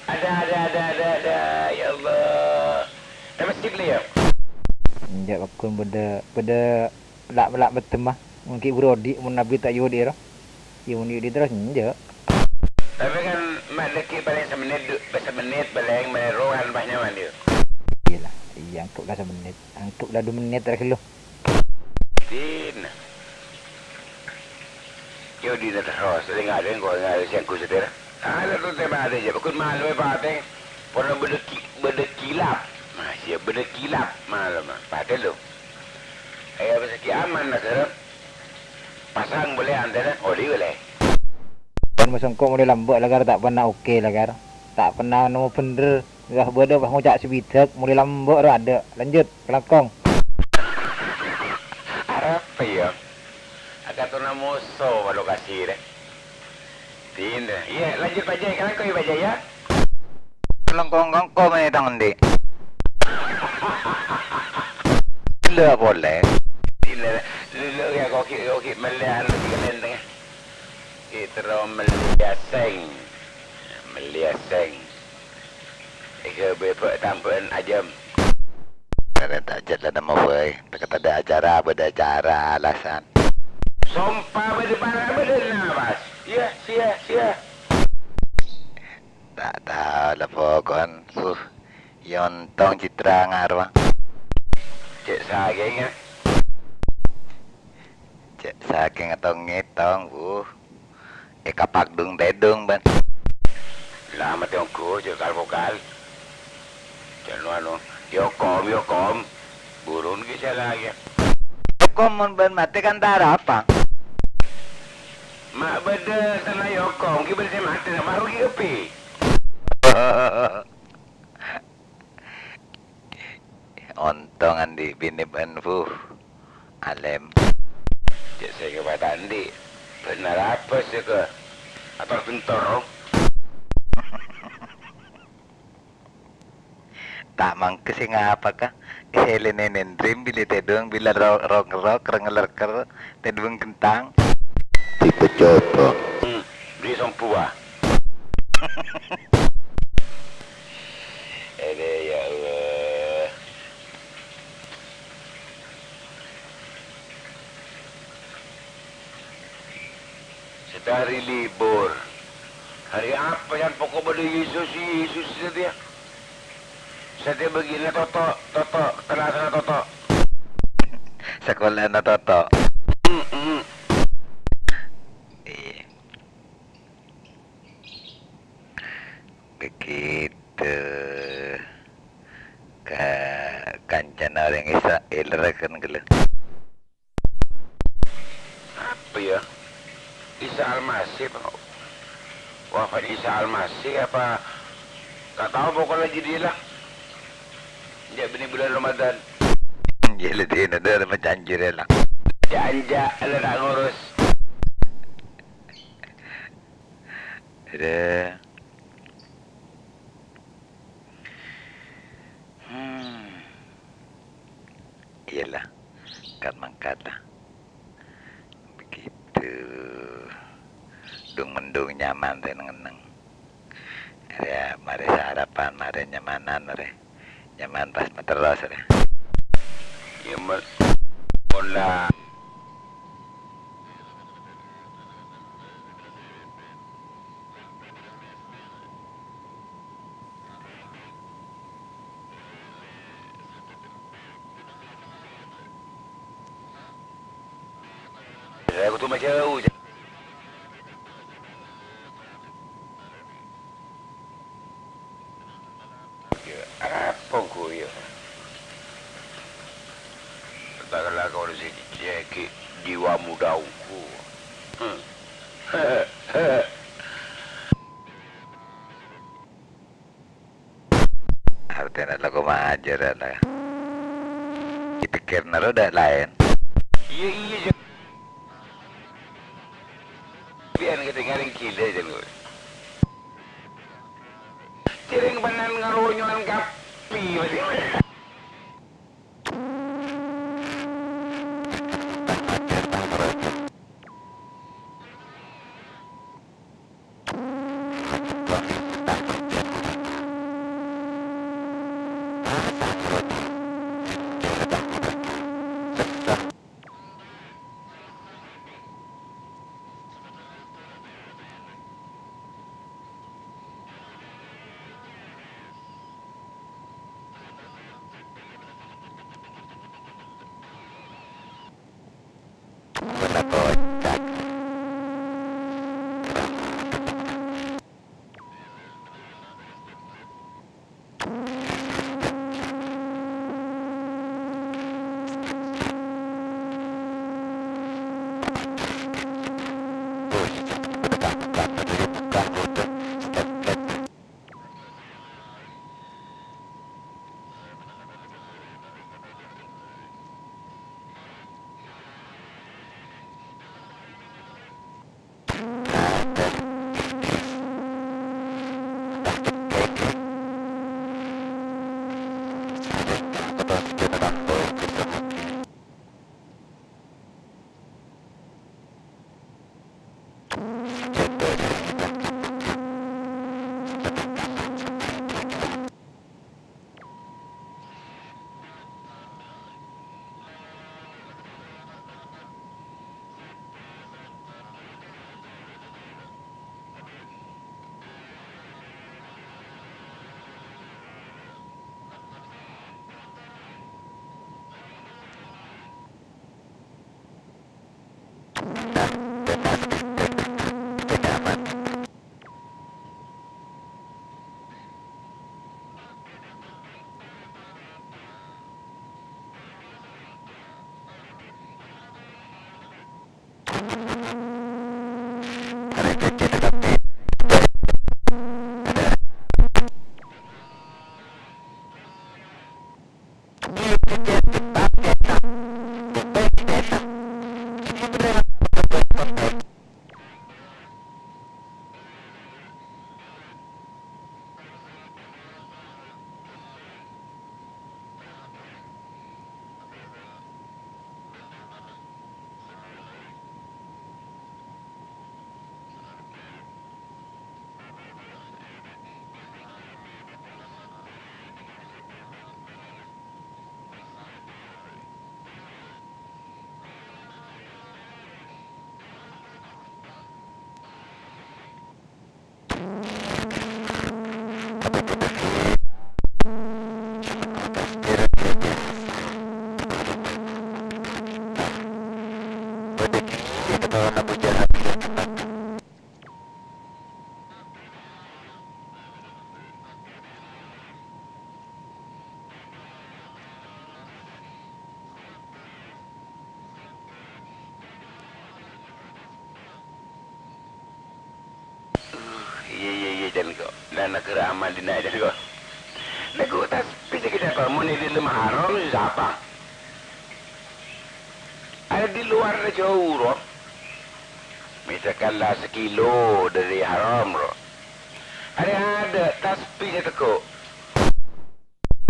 Ada. Ya Allah. Dah mesti beli ya? Enjak bakun beda lak betem mah. Mungkin berodi mun nabi tak yudi ro. Ya mun yudi terus enjak. Tapi kan mak leki paling semenit paling meneruan banyak man dia. Iyalah, iya angkutlah semenit. Angkutlah 2 menit terakhir lu. Din. Yo di dah terus, dengar kau dengar siang ku setir. Ada tu tema ada je, bakun malu pateng. Pernah berdekilap. Masih berdekilap malam. Pateng lu. Ayah besar aman nak serap. Pasang boleh antara, oli boleh. Kan masangkok mulai lambat lagar tak pernah okey lagar. Tak pernah nemu bener. Dah beda pas ngucak sebidak mulai lambat dah ada. Lanjut kelakong. Apa ya? Agak tu nama musuh kalau kasih deh. Tidak. Ya, lanjut bajai. Kan kau bajai ya? Kelengkong kau mana tangan di? Tidak boleh. Tidak. Dulu ya kau melihat lagi kalian tengah. Kita meliaseng. Ika bepek tampan ajam. Karena tak jalan nama boy. Tak ada acara, beda acara alasan. Sumpah beda mas. Ya, sia. Tak tahu lah pokon. Yontong citra ngarwa. Cik saking ya. Cik saking atau ngitong kapak dung tedung ban. Lama tengku je vokal. Jangan yokom. Burun ke salah ya. Yokom mun ban mati kan darah apa? Mak beda sana yokom, ki beda mati nak baru ki kepi. Ontongan di bini ban alem. Cik saya kepada andi. Benar apa sih ke? Atau kentor? Tak mangke sih ngapa kah? Keselenen dream bila tedung bila rok rengelerker tedung kentang. Tipe coba. Beli sompua. Ya Allah. Sedari libur. Hari apa yang pokok pada Yesus dia? Saya begini toto, telah toto. Sekolah na toto. Begitu ke kancan orang Israel rekan gelo. Apa ya? Isa Al-Masih. Wafat Isa Al-Masih apa? Tak tahu pokoknya jadi lah. Sejak benih bulan Ramadan. Jadi dia ada macam anjir lah. Janja ada tak ngurus. Ada. Iyalah, kan mangkatlah. Begitu. Dung mendung nyaman teh neng. Ya, mari sarapan, mari nyamanan, mari. Nyaman pas terus deh. Ya bola. Aku tu macam jauh je. Apa kau ya? Takkanlah kau di sini cekik jiwa muda aku. Artinya lah kau majar lah. Dipikir naruh dah lain. Iya je. Biar ketinggalan gila je lu. Ciring banan ngarunyoan kapi macam mana? Jangan kau, dan nak kira amal di naik jangan kau. Nak kau tak pilih kita kau, mau ni di dalam haram siapa? Ada di luar jauh roh. Misalkanlah sekilo dari haram roh. Ada tasbih kau.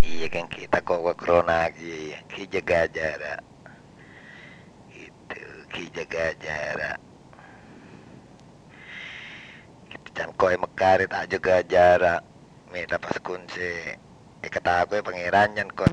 Iya kan kita kok corona lagi, kita jaga jarak. Itu kita jaga jarak. Jangan kau mekari tak jaga jarak. Minta pas kunci. Kata aku pangeran jangan kau.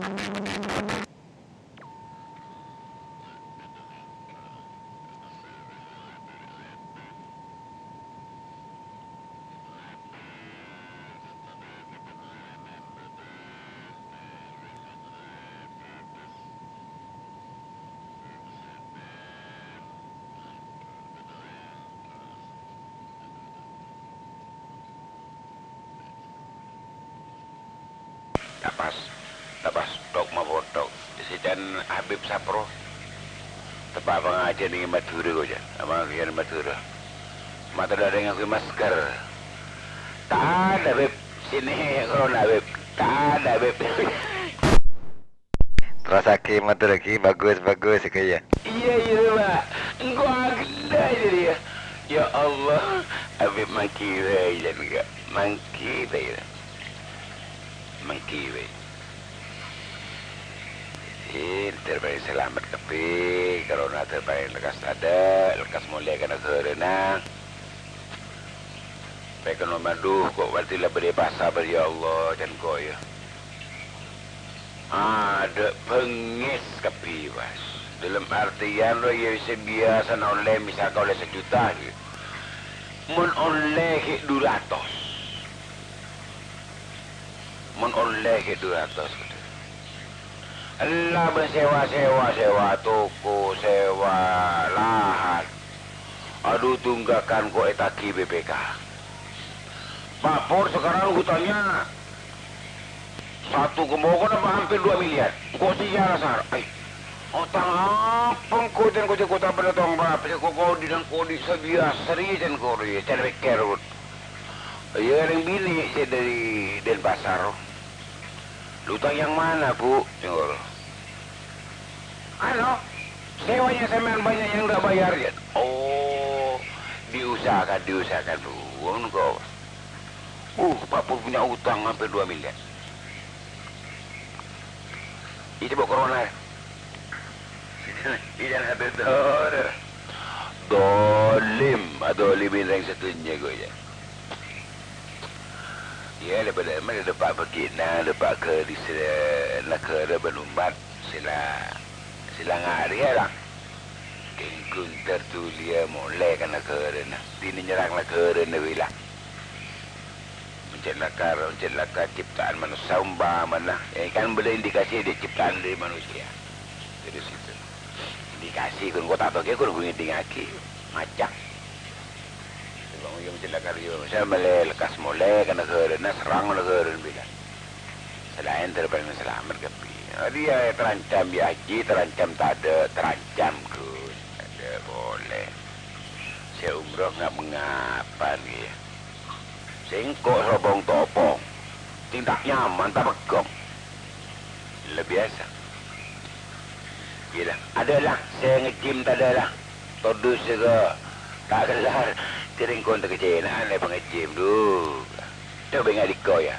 Lepas tok mabotok dan Habib Sapro tempat pengajian dengan Madura kau je abang kian Madura mata dah dengan aku masker tak ada Habib sini corona Habib tak ada Habib terus aki Madura ki bagus kaya iya pak engkau agak jadi ya Allah Habib maki rai dan enggak maki rai terbaik selamat kepi corona terbaik lekas ada lekas mulia kena kerana ekonomi aduh kok berarti lah berdebasa ya Allah dan kau ya ada pengis kepi was dalam artian lo ya biasa oleh misalkan oleh 1 juta gitu mun oleh 200 mun oleh 200 Allah bersewa toko, sewa lahan. Aduh tunggakan kok etaki BPK. Pak Pur sekarang hutannya 1,5 apa hampir 2 miliar. Kok sih ya rasar? Otang apa kau dan kau tak pernah tahu apa sih kau di dan kau di sebiasa dan kau di cari kerut. Ya yang bilik saya dari Denpasar. Lutang yang mana bu? Tinggal. Ano? Sewanya semen banyak yang nggak bayar ya. Oh, diusahakan dulu. Kau. Pak Pur punya utang hampir 2 miliar. Itu bawa corona. Tidak ada dolar. Dolim yang satunya gue ya. Ya, daripada mana dapat berkina, dapat ke di negara berumbat, sila ngari lah. Kengkun tertulia mulai kan negara na. Dini nyerang negara na wila. Mencelakar ciptaan manusia umpamana. Kan boleh indikasi dia ciptaan dari manusia. Dari situ. Indikasi kun kau tak tahu kau punya tinggi macam. Sebab yang mencelakar juga. Misalnya boleh lekas mulai kan negara na serang negara bila. Selain terpaling selamat kepi. Dia terancam ya haji, terancam tak ada, terancam kun. Ada boleh. Saya umrah nggak mengapa ni. Sengkok sobong topong. Tindak nyaman tak pegong. Lebih biasa. Yelah, adalah saya nge-gym tak adalah. Todus juga. Tak kelar. Kering kon terkecelaan lepas nge-gym tu. Coba ingat di kau ya.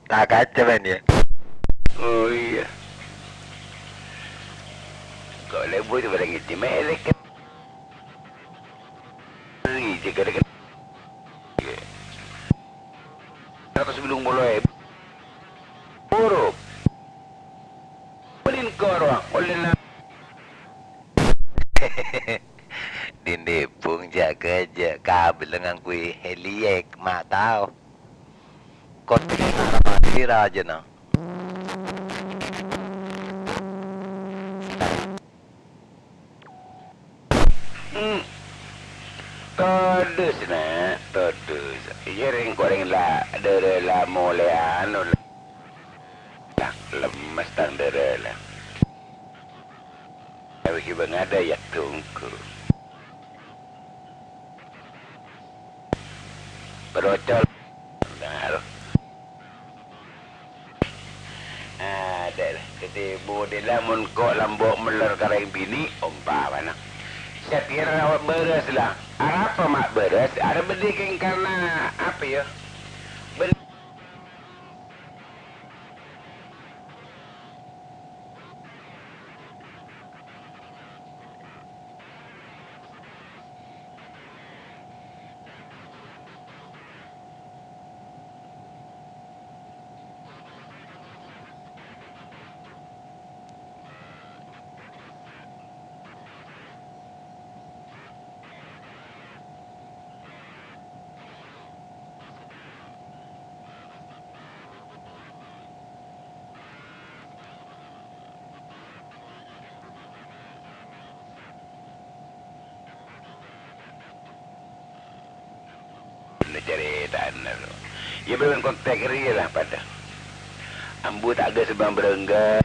Tak kacau kan ya? Oh iya. Kau lebu tu pada nge-gym. Melek kan. Jika dekat. Atau sebelum mulai. Buruk. Pelin korang. Oleh Dinipung jaga je kabel dengan kui heliek mak tahu. Kau kira aja nah. Todus nak, todus. Jering koreng lah, dere lah mulai anu lah. Lemas tang dere lah. Tapi kita ngada ya tungku. Berocol. Benar. Ada lah. Jadi boleh lah munkok lambok meler kareng bini. Umpamana. Saya kira awak beres lah. Apa mak beres? Ada bedikin karena apa ya? Cari tanah tu. Ia belum kontak dia lah pada. Ambu tak ada sebang berengga.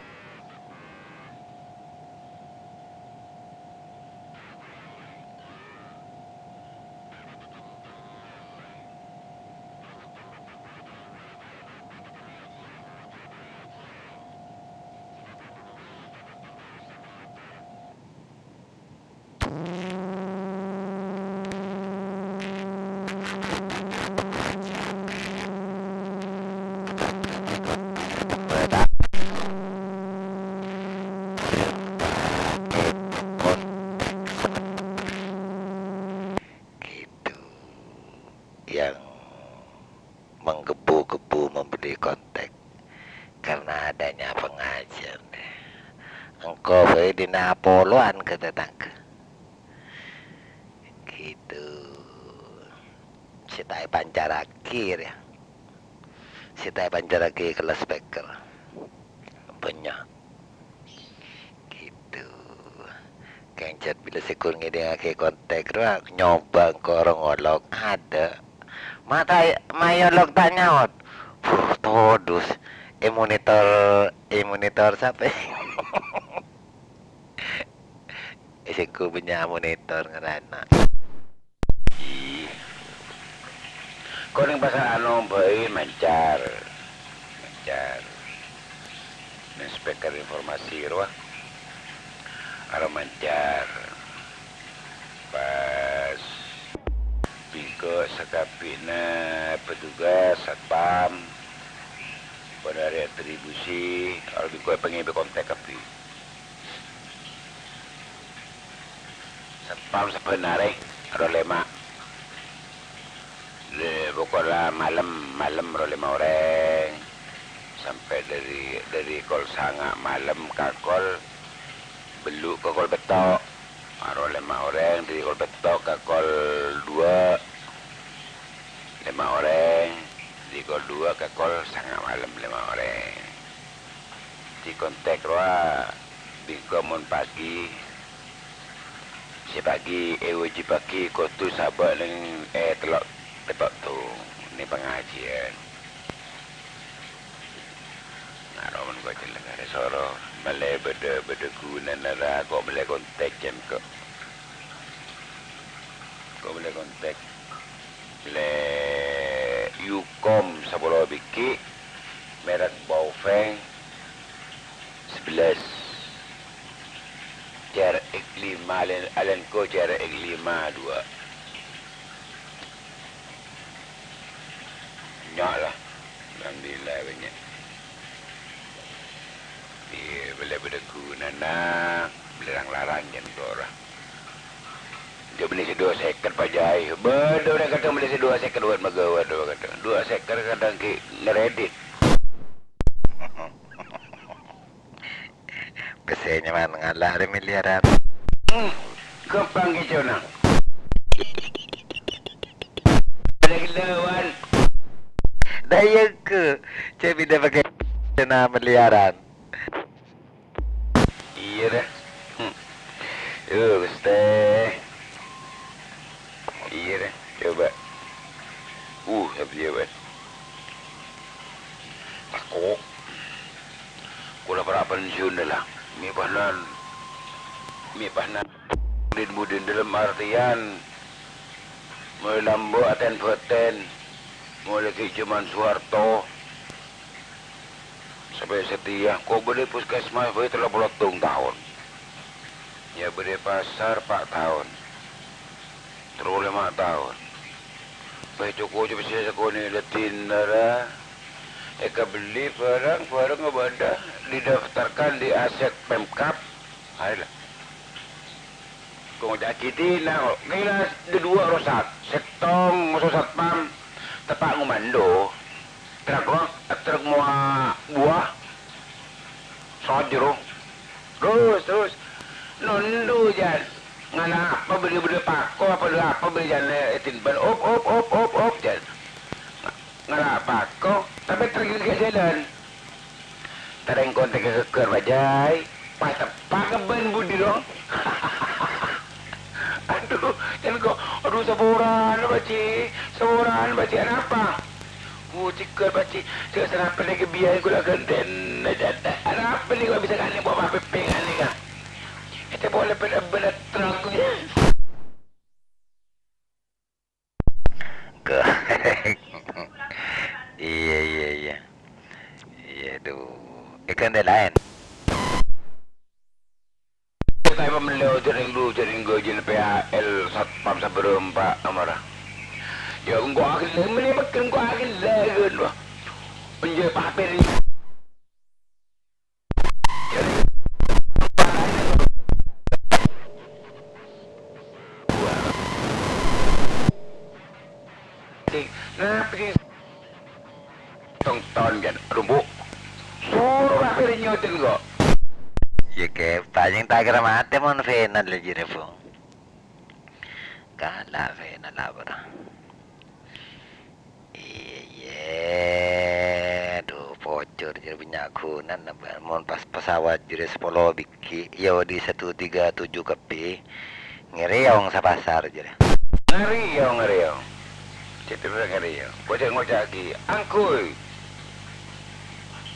Yang menggebu-gebu memberi kontak karena adanya pengajian. Engkau boleh di Napoluan ke tetangga. Gitu. Sitai Pancaraki ya. Sitai Pancaraki kelas speaker. Banyak. Gitu. Kengcat bila sekun ngideng ke kontak ra nyoba korong olok ada. Mata mayolog tak nyaut. Todus. monitor siapa? Isiku punya monitor ngerana. Kau yang pasal anu bayi mancar. Inspektor informasi ruah. Aro mancar. Pas Biko sakapina petugas satpam pada retribusi kalau Biko pengen berkontak api satpam sebenarnya ada lima pokoknya malam ada 5 orang sampai dari kol sanga malam kakol beluk ke kol betok ada 5 orang dari kol betok ke kol 2 5 orang di kol 2 ke kol sanga malam 5 orang di kontak roa di komun pagi si pagi wajib pagi kau tu sahabat dengan telok betok tu ni pengajian ngaroman kau jelang ada soro malai beda guna nara kau boleh kontak jam kau boleh kontak le Yukom Sabolo Biki merek Baofeng 11 jarak X5 Alenco jarak X5 2 nyak lah alhamdulillah banyak dia boleh berdeku nana belarang-larang jan korang dia beli 2 second pajai bedo dia kata beli 2 second buat magawa dia kata 2 second kadang ke ngeredit biasanya mana ngalah ada miliaran kepang kicau nak ada gelawan daya ke cepi dia pakai kena miliaran iya dah Gusti iya dah coba siapa dia buat takut aku dah berapa pensiun dah lah mi pahnan mudin dalam artian mulai lambo aten foten mulai kecuman Suharto sampai setia kau beli puskesmas boleh 30 tahun ya beli pasar 4 tahun terus 5 tahun baik cukup je bisa sekolah ni letin darah eka beli barang ngebanda didaftarkan di aset Pemkap ayolah kau tak kiti nak kira dua rosak setong masuk satpam tepak ngumando truk muah buah sojro terus nundu jan ngana apa beli pako apa beli jan etin ban op jan ngana pako tapi tergil ke jalan tereng kontek ke ker bajai pas tepak ban budi dong aduh saburan baci apa cikar baci saya serap lagi biaya gula genten apa ni kau bisa kan buat apa pengen ni kan itu boleh benar-benar terang iya tu ikan dia lain saya pemeliau jaring gojil PHL satpam sebelum Pak Amarah ya engkau akhirnya menyebabkan engkau akhirnya kan menjadi papir ton kan rumput suruh papir nyotin kok ya ke paling tak kira mati mon final lagi refung kalah final lah bro iya aduh pocor jadi punya akunan mon pas pesawat jadi 10 biki ya di 137 kepi ngeriong sa pasar jadi ngeriong cetera ngeriong bocah ngocak lagi angkuy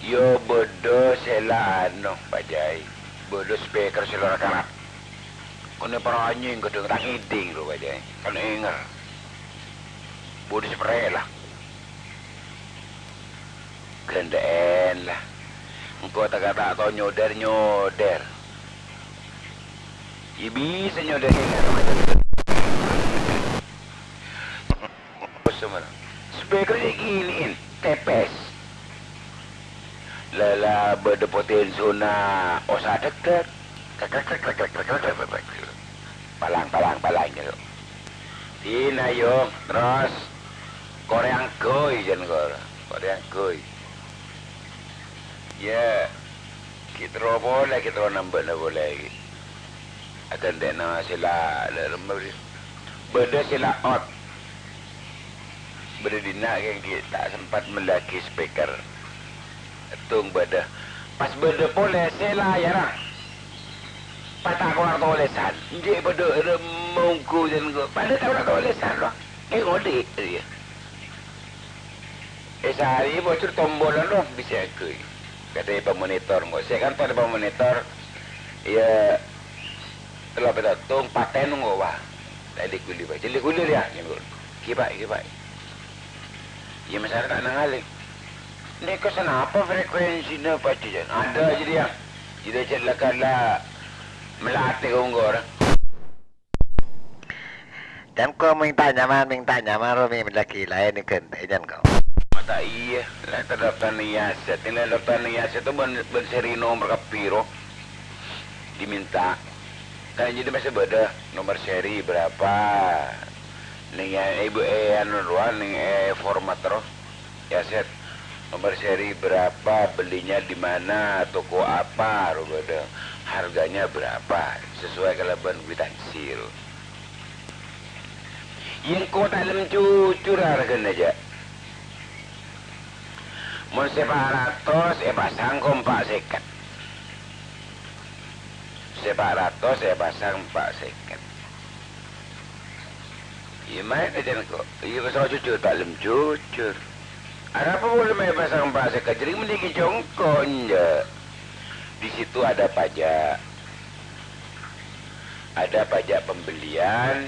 Yo bodoh sela Pak Jai. Bodoh speaker sela karap. Kone para anjing gedeng tak ngiding lho Pak Jai. Kan enger. Bodoh spray lah. Gendeen lah. Engkau tak tahu nyoder. Ya bisa nyoder speakernya giniin, tepes. Lala berdepotin zona osa deket. Palang gitu. Tina yo, terus Koreang koi jangan Koreang koi. Ya, kita boleh kita nambah boleh. Akan dena sila beda sila out. Beda dina yang tak sempat melaki speaker. Tung beda. Pas beda boleh sila ya lah. Patah keluar tulisan. Dia beda remungku dan go. Pada tak keluar tulisan loh. Ngode dia. Sehari bocor tombolan loh bisa ke. Kata pemonitor mo. Saya kan pada pemonitor. Ya. Telah betul paten ngo wah. Tadi kuli baca. Jadi kuli dia. Kibai. Ya masyarakat nangali. Ini kenapa frekuensinya pasti jan? Ada jadi yang. Jadi celaklah melatih unggor. Dan kau minta nyaman Romi laki lain kan jangan kau. Mata iya, lah terdaftar niaset. Ini daftar niaset itu berseri nomor kapiro diminta. Kan jadi masih beda nomor seri berapa. Nih ibu anu ruan nih format terus. Ya set. Nomor seri berapa, belinya di mana, toko apa, beda. Harganya berapa sesuai kelebihan kwitansi. Yang kau tak cucur harganya aja. Mau 400 pasang kompak sekat. 400 pasang 4 sekat. Iya main aja kok. Iya pasang cucur tak cucur. Ada apa boleh main pasang 4 sekat? Jadi mending jongkon je. Di situ ada pajak. Ada pajak pembelian,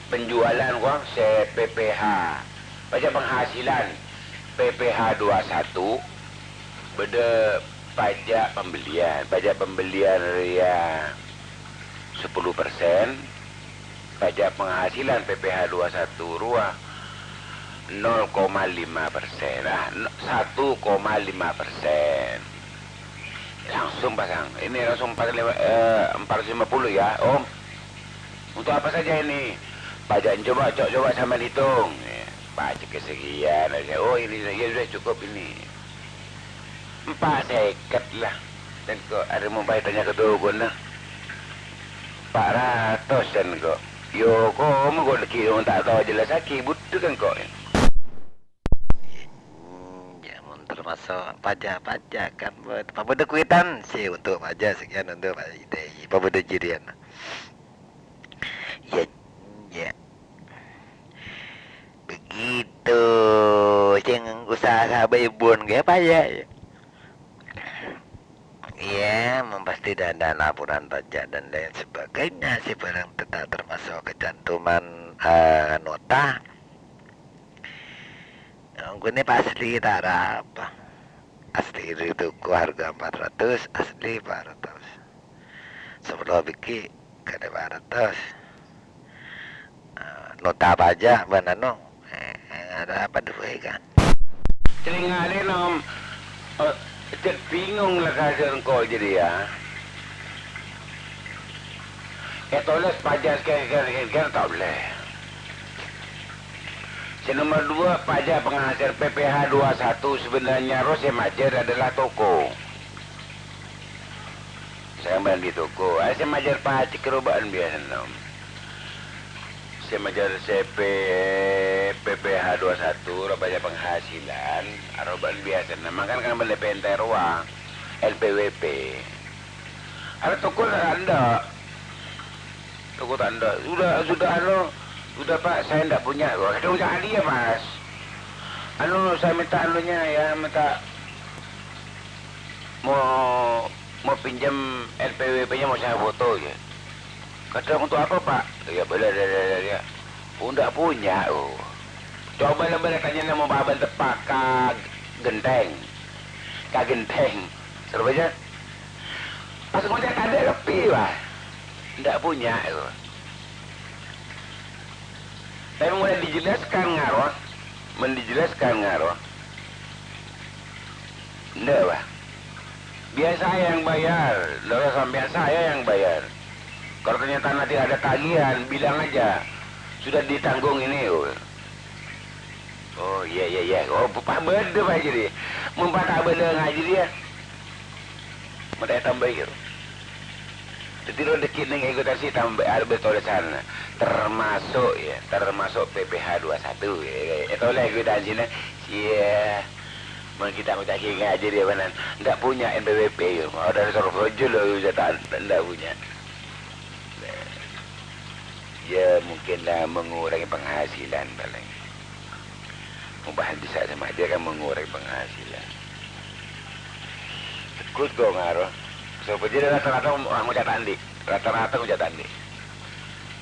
penjualan uang PPH, pajak penghasilan PPH 21, beda pajak pembelian ya 10%, pajak penghasilan PPH 21 ruah 0,5%, 1,5%. Langsung pasang. Ini langsung 450 ya, Om. Untuk apa saja ini? Pajak coba sama hitung. Pajak kesekian aja. Oh ini ya sudah cukup ini. 4 seket lah. Dan kok ada mau bayarnya ke dogon lah. 400 dan kok. Yo kok mau kok lagi tak tahu jelas lagi butuh kan kok. Termasuk pajak kan pabeda kwitansi untuk pajak sekian untuk pabeda jirian ya begitu jangan usaha sahabat gak pajak ya mempasti dan laporan pajak dan lain sebagainya si barang tetap termasuk kecantuman nota. Ini pasti tak ada apa. Asli itu harga 400, asli 400. Sebelum bikin kada 400. Nota pajak banano. Ada apa dua kan? Telinga ni nom. Cek bingung lah kasar kau jadi ya. Tulis pajak sekian tak boleh. Nomor 2 pajak penghasil PPH 21 sebenarnya Rose Majer adalah toko. Saya main di toko. Saya majer pajak kerubaan biasa nom. Saya majer CP PPH 21 pajak penghasilan kerubaan biasa. Makan kan beli pentai ruang LPWP. Ada toko tak ada. Toko tak ada. Sudah anu. Sudah Pak, saya tidak punya. Kita punya hadiah Mas. Saya minta anunya ya, minta mau pinjam LPWP-nya, mau saya foto ya. Kata untuk apa Pak? Ya boleh dia. Enggak punya. Coba lebih tanya nama baban tepak genteng. Genteng. Seru aja. Pas ngajak ada lebih Pak. Enggak punya. Tapi mulai dijelaskan ngaruh. Enggak Pak. Biar saya yang bayar. Lalu sampai saya yang bayar. Kalau ternyata nanti ada tagihan, bilang aja. Sudah ditanggung ini. Oh iya. Oh Pak beda Pak jadi. Mumpah tak beda ngaji dia. Mereka tambah gitu. Jadi lo dikit nih ekutasi tambah ada betul sana. Termasuk PPH 21 ya. Itu lah ekutasi nih. Iya. Mau kita ngaji dia benar. Enggak punya NPWP. Mau dari Surabaya lo sudah tak punya. Ya mungkinlah mengurangi penghasilan paling. Mubahan bisa sama dia kan mengurangi penghasilan. Sekut kau ngaruh. So jadi rata-rata orang ngucat tandi. Rata-rata ngucat tandi.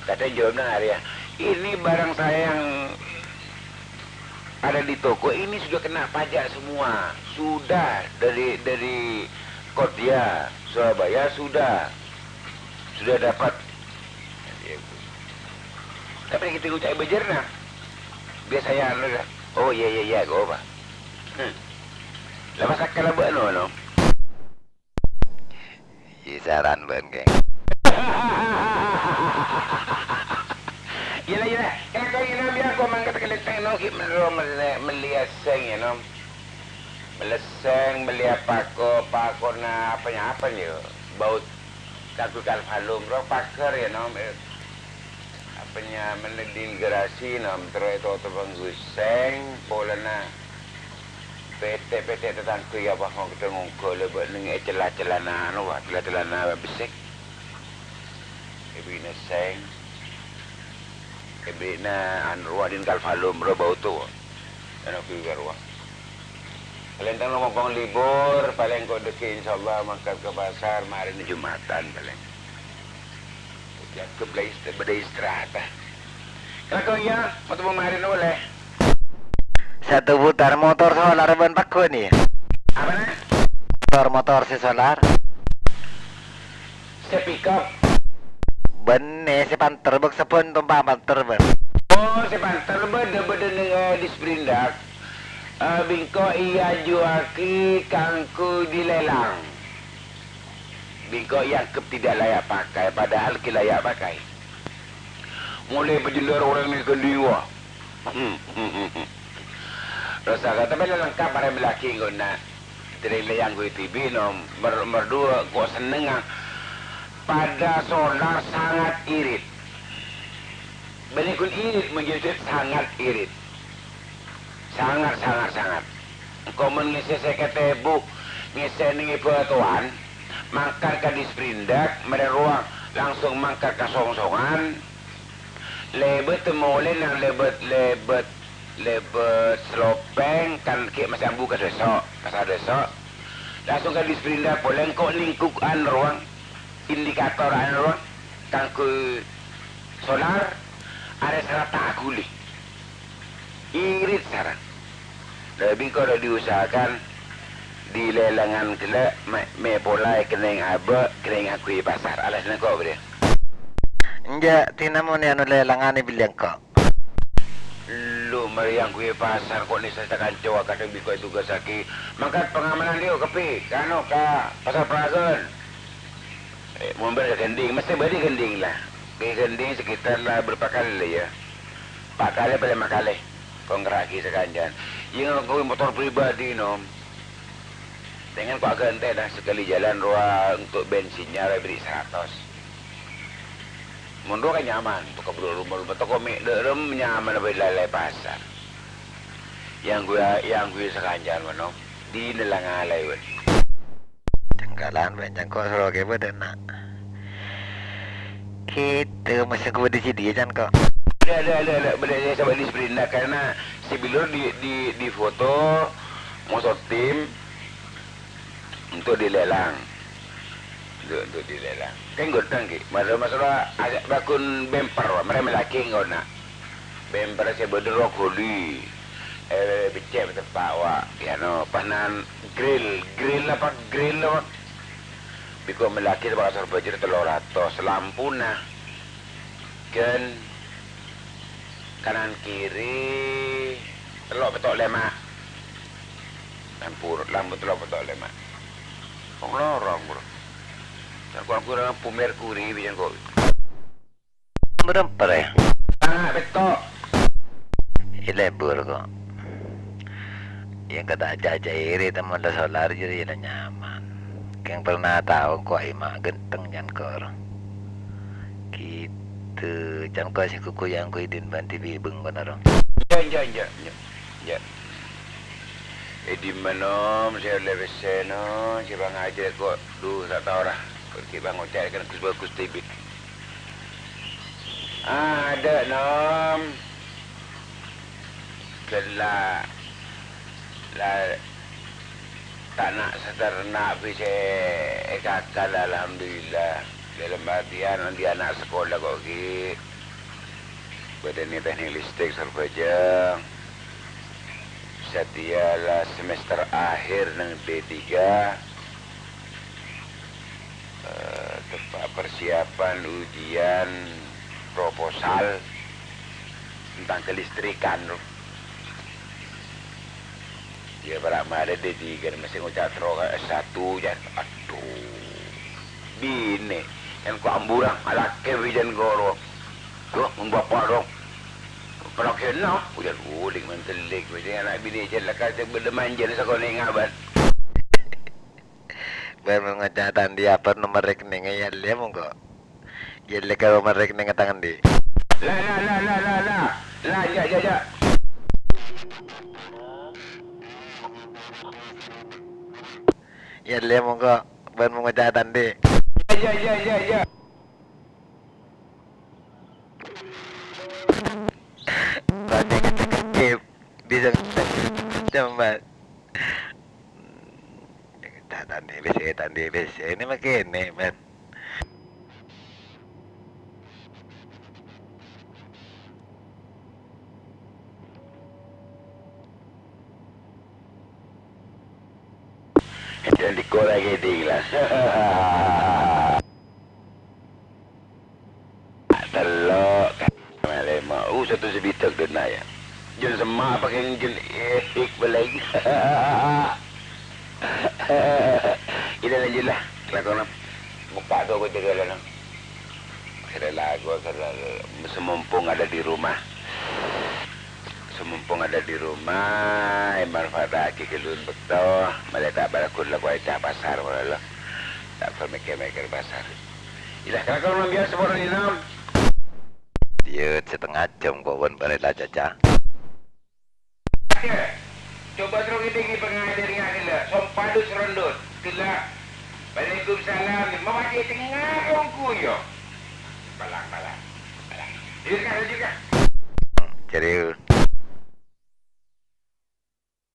Katanya jawabnya Arya, ini barang saya yang ada di toko ini sudah kena pajak semua. Sudah dari Kodia Surabaya sudah dapat. Tapi kita ngucap bejerna. Biasanya oh iya go Pak. Lepas akal apa no. Isaran ben geng. Iya. Kalau ini biar kau mangkat ke leteng no kita melihat seng ya no. Meleseng melihat pakor na apa nih. Bau kalkul halum ro pakar ya no. Apanya menedin gerasi nam terus itu terbang guseng bola na PT tentang tu ya bah mau kita ngungkul lebih nengi celah na anu wah celah na besek ibu na seng ibu na anruah din kalfalum ro bau tu anu pigarwa paling tang ngomong libur paling kau deki insyaallah makan ke pasar hari ini Jumatan paling yang ke beristirahat. Kalau ya, mau kemarin boleh. Satu putar motor solar ban paku nih. Apa nih? Motor si solar. Si pick up. Bener si panter bek sepun tumpah panter ben. Oh si panter beda di Sprindak. Bingko iya juaki kangku dilelang. Bingko yang tidak layak pakai, padahal kita layak pakai. Mulai berjendar orang ni kendiwa. Rasa kata bela lengkap para belaki guna. Terima yang gue tibi nom berdua kau seneng pada solar sangat irit. Benikun irit menjadi sangat irit. Sangat. Kau mengisi sekete bu ngisi ni pertuan. Mangkar ke di Sprindak, mereka ruang langsung mangkar ke song-songan. Lebet temulen yang lebet selopeng kan kek masih ambu ke desok, langsung ke di Sprindak boleh kok lingkukan ruang indikator ruang tangku solar ada serata guli irit saran. Lebih kalau diusahakan di lelangan kelak me polai keneng aba keneng akui pasar alasnya kau beri enggak tina mau ni anu lelangan ni bilang kau lu mari yang kui pasar kau ni saya takkan coba kadang biko itu gasaki mangkat pengamanan dia kepi kano ka pasar Pragon memberi gending mesti beri gending lah gending sekitar lah berapa kali lah ya 4 kali pada 5 kali kau ngeraki sekanjan yang kau motor pribadi nom dengan kau akan dah sekali jalan ruang untuk bensinnya beri 100. Mundur kan nyaman, toko rumah toko derem nyaman lebih lalai pasar. Yang gue sekanjan mano di nelang alai wen. Jenggalan banyak kau suruh ke nak. Kita masih kau di sini kan kau. Ada berdaya sampai di Sprindak karena si Bilur di foto motor tim untuk dilelang. Untuk dilelang. Kan gotang ki. Masalah agak bakun bemper wa mereka melaki ngona. Bemper saya berderok holi. Becek tepak wa. Ya no panan grill apa. Biko melaki tepak asal bajir telur ratus lampuna. Kan kanan kiri telok betok lemak. Lampu telok betok lemak. Kong lorong bro. Kurang-kurang lampu merkuri bijan kok. Berempat ya? Betok. Ilebur kok. Yang kata aja iri teman dah solar jadi dah nyaman. Yang pernah tahu kok ima genteng jan kor. Gitu. Jam kau si kuku yang kuidin banti bibeng benar. Ya. Di mana saya lebih seno, si bang aja kok dulu tak tahu lah. Pergi bang ocak kan bagus TV. Ada nom. Kelah tak nak seternak bisa kakak alhamdulillah. Dalam artian nanti anak sekolah kok ki. Badan ni teknik listrik Sarpajang. Setialah semester akhir nang D3. Tempat persiapan ujian proposal tentang kelistrikan. Ya berapa ada D3 masih ngucap S1 jan. Aduh. Bini yang ku amburang alake wijan goro. Tuh membapak dong. Kalau kena, udah uling mentelik. Macam anak bini je lah kata berdemanjan sekolah ngabat. Baru ngecatan dia apa nomor rekening ya dia monggo. Ya leka nomor rekening tangan di. Lah, ya. Ya dia monggo. Baru ngecatan di. Ya. Tadi kecil bisa cepat. Tadi bisa ini makin nih men. Jangan dikorek di gelas. Telok lema. Satu sebitak dena ya. Jangan semak pakai jel belai. Ini aja lah. Kelakon muka tu aku jaga lah. Kira lagu kalau semumpung ada di rumah. Manfaat aki kelun betul. Malah tak balakun lah kuai cah pasar malah. Tak permikir pasar. Ilah kelakon biasa orang ini nam. Dia setengah jam kawan balik lah caca. Coba terus ini pengajar dengan kela. Sompadu serondot. Kela. Waalaikumsalam. Mama dia tengah rongku yo. Balang. Juga. Serius.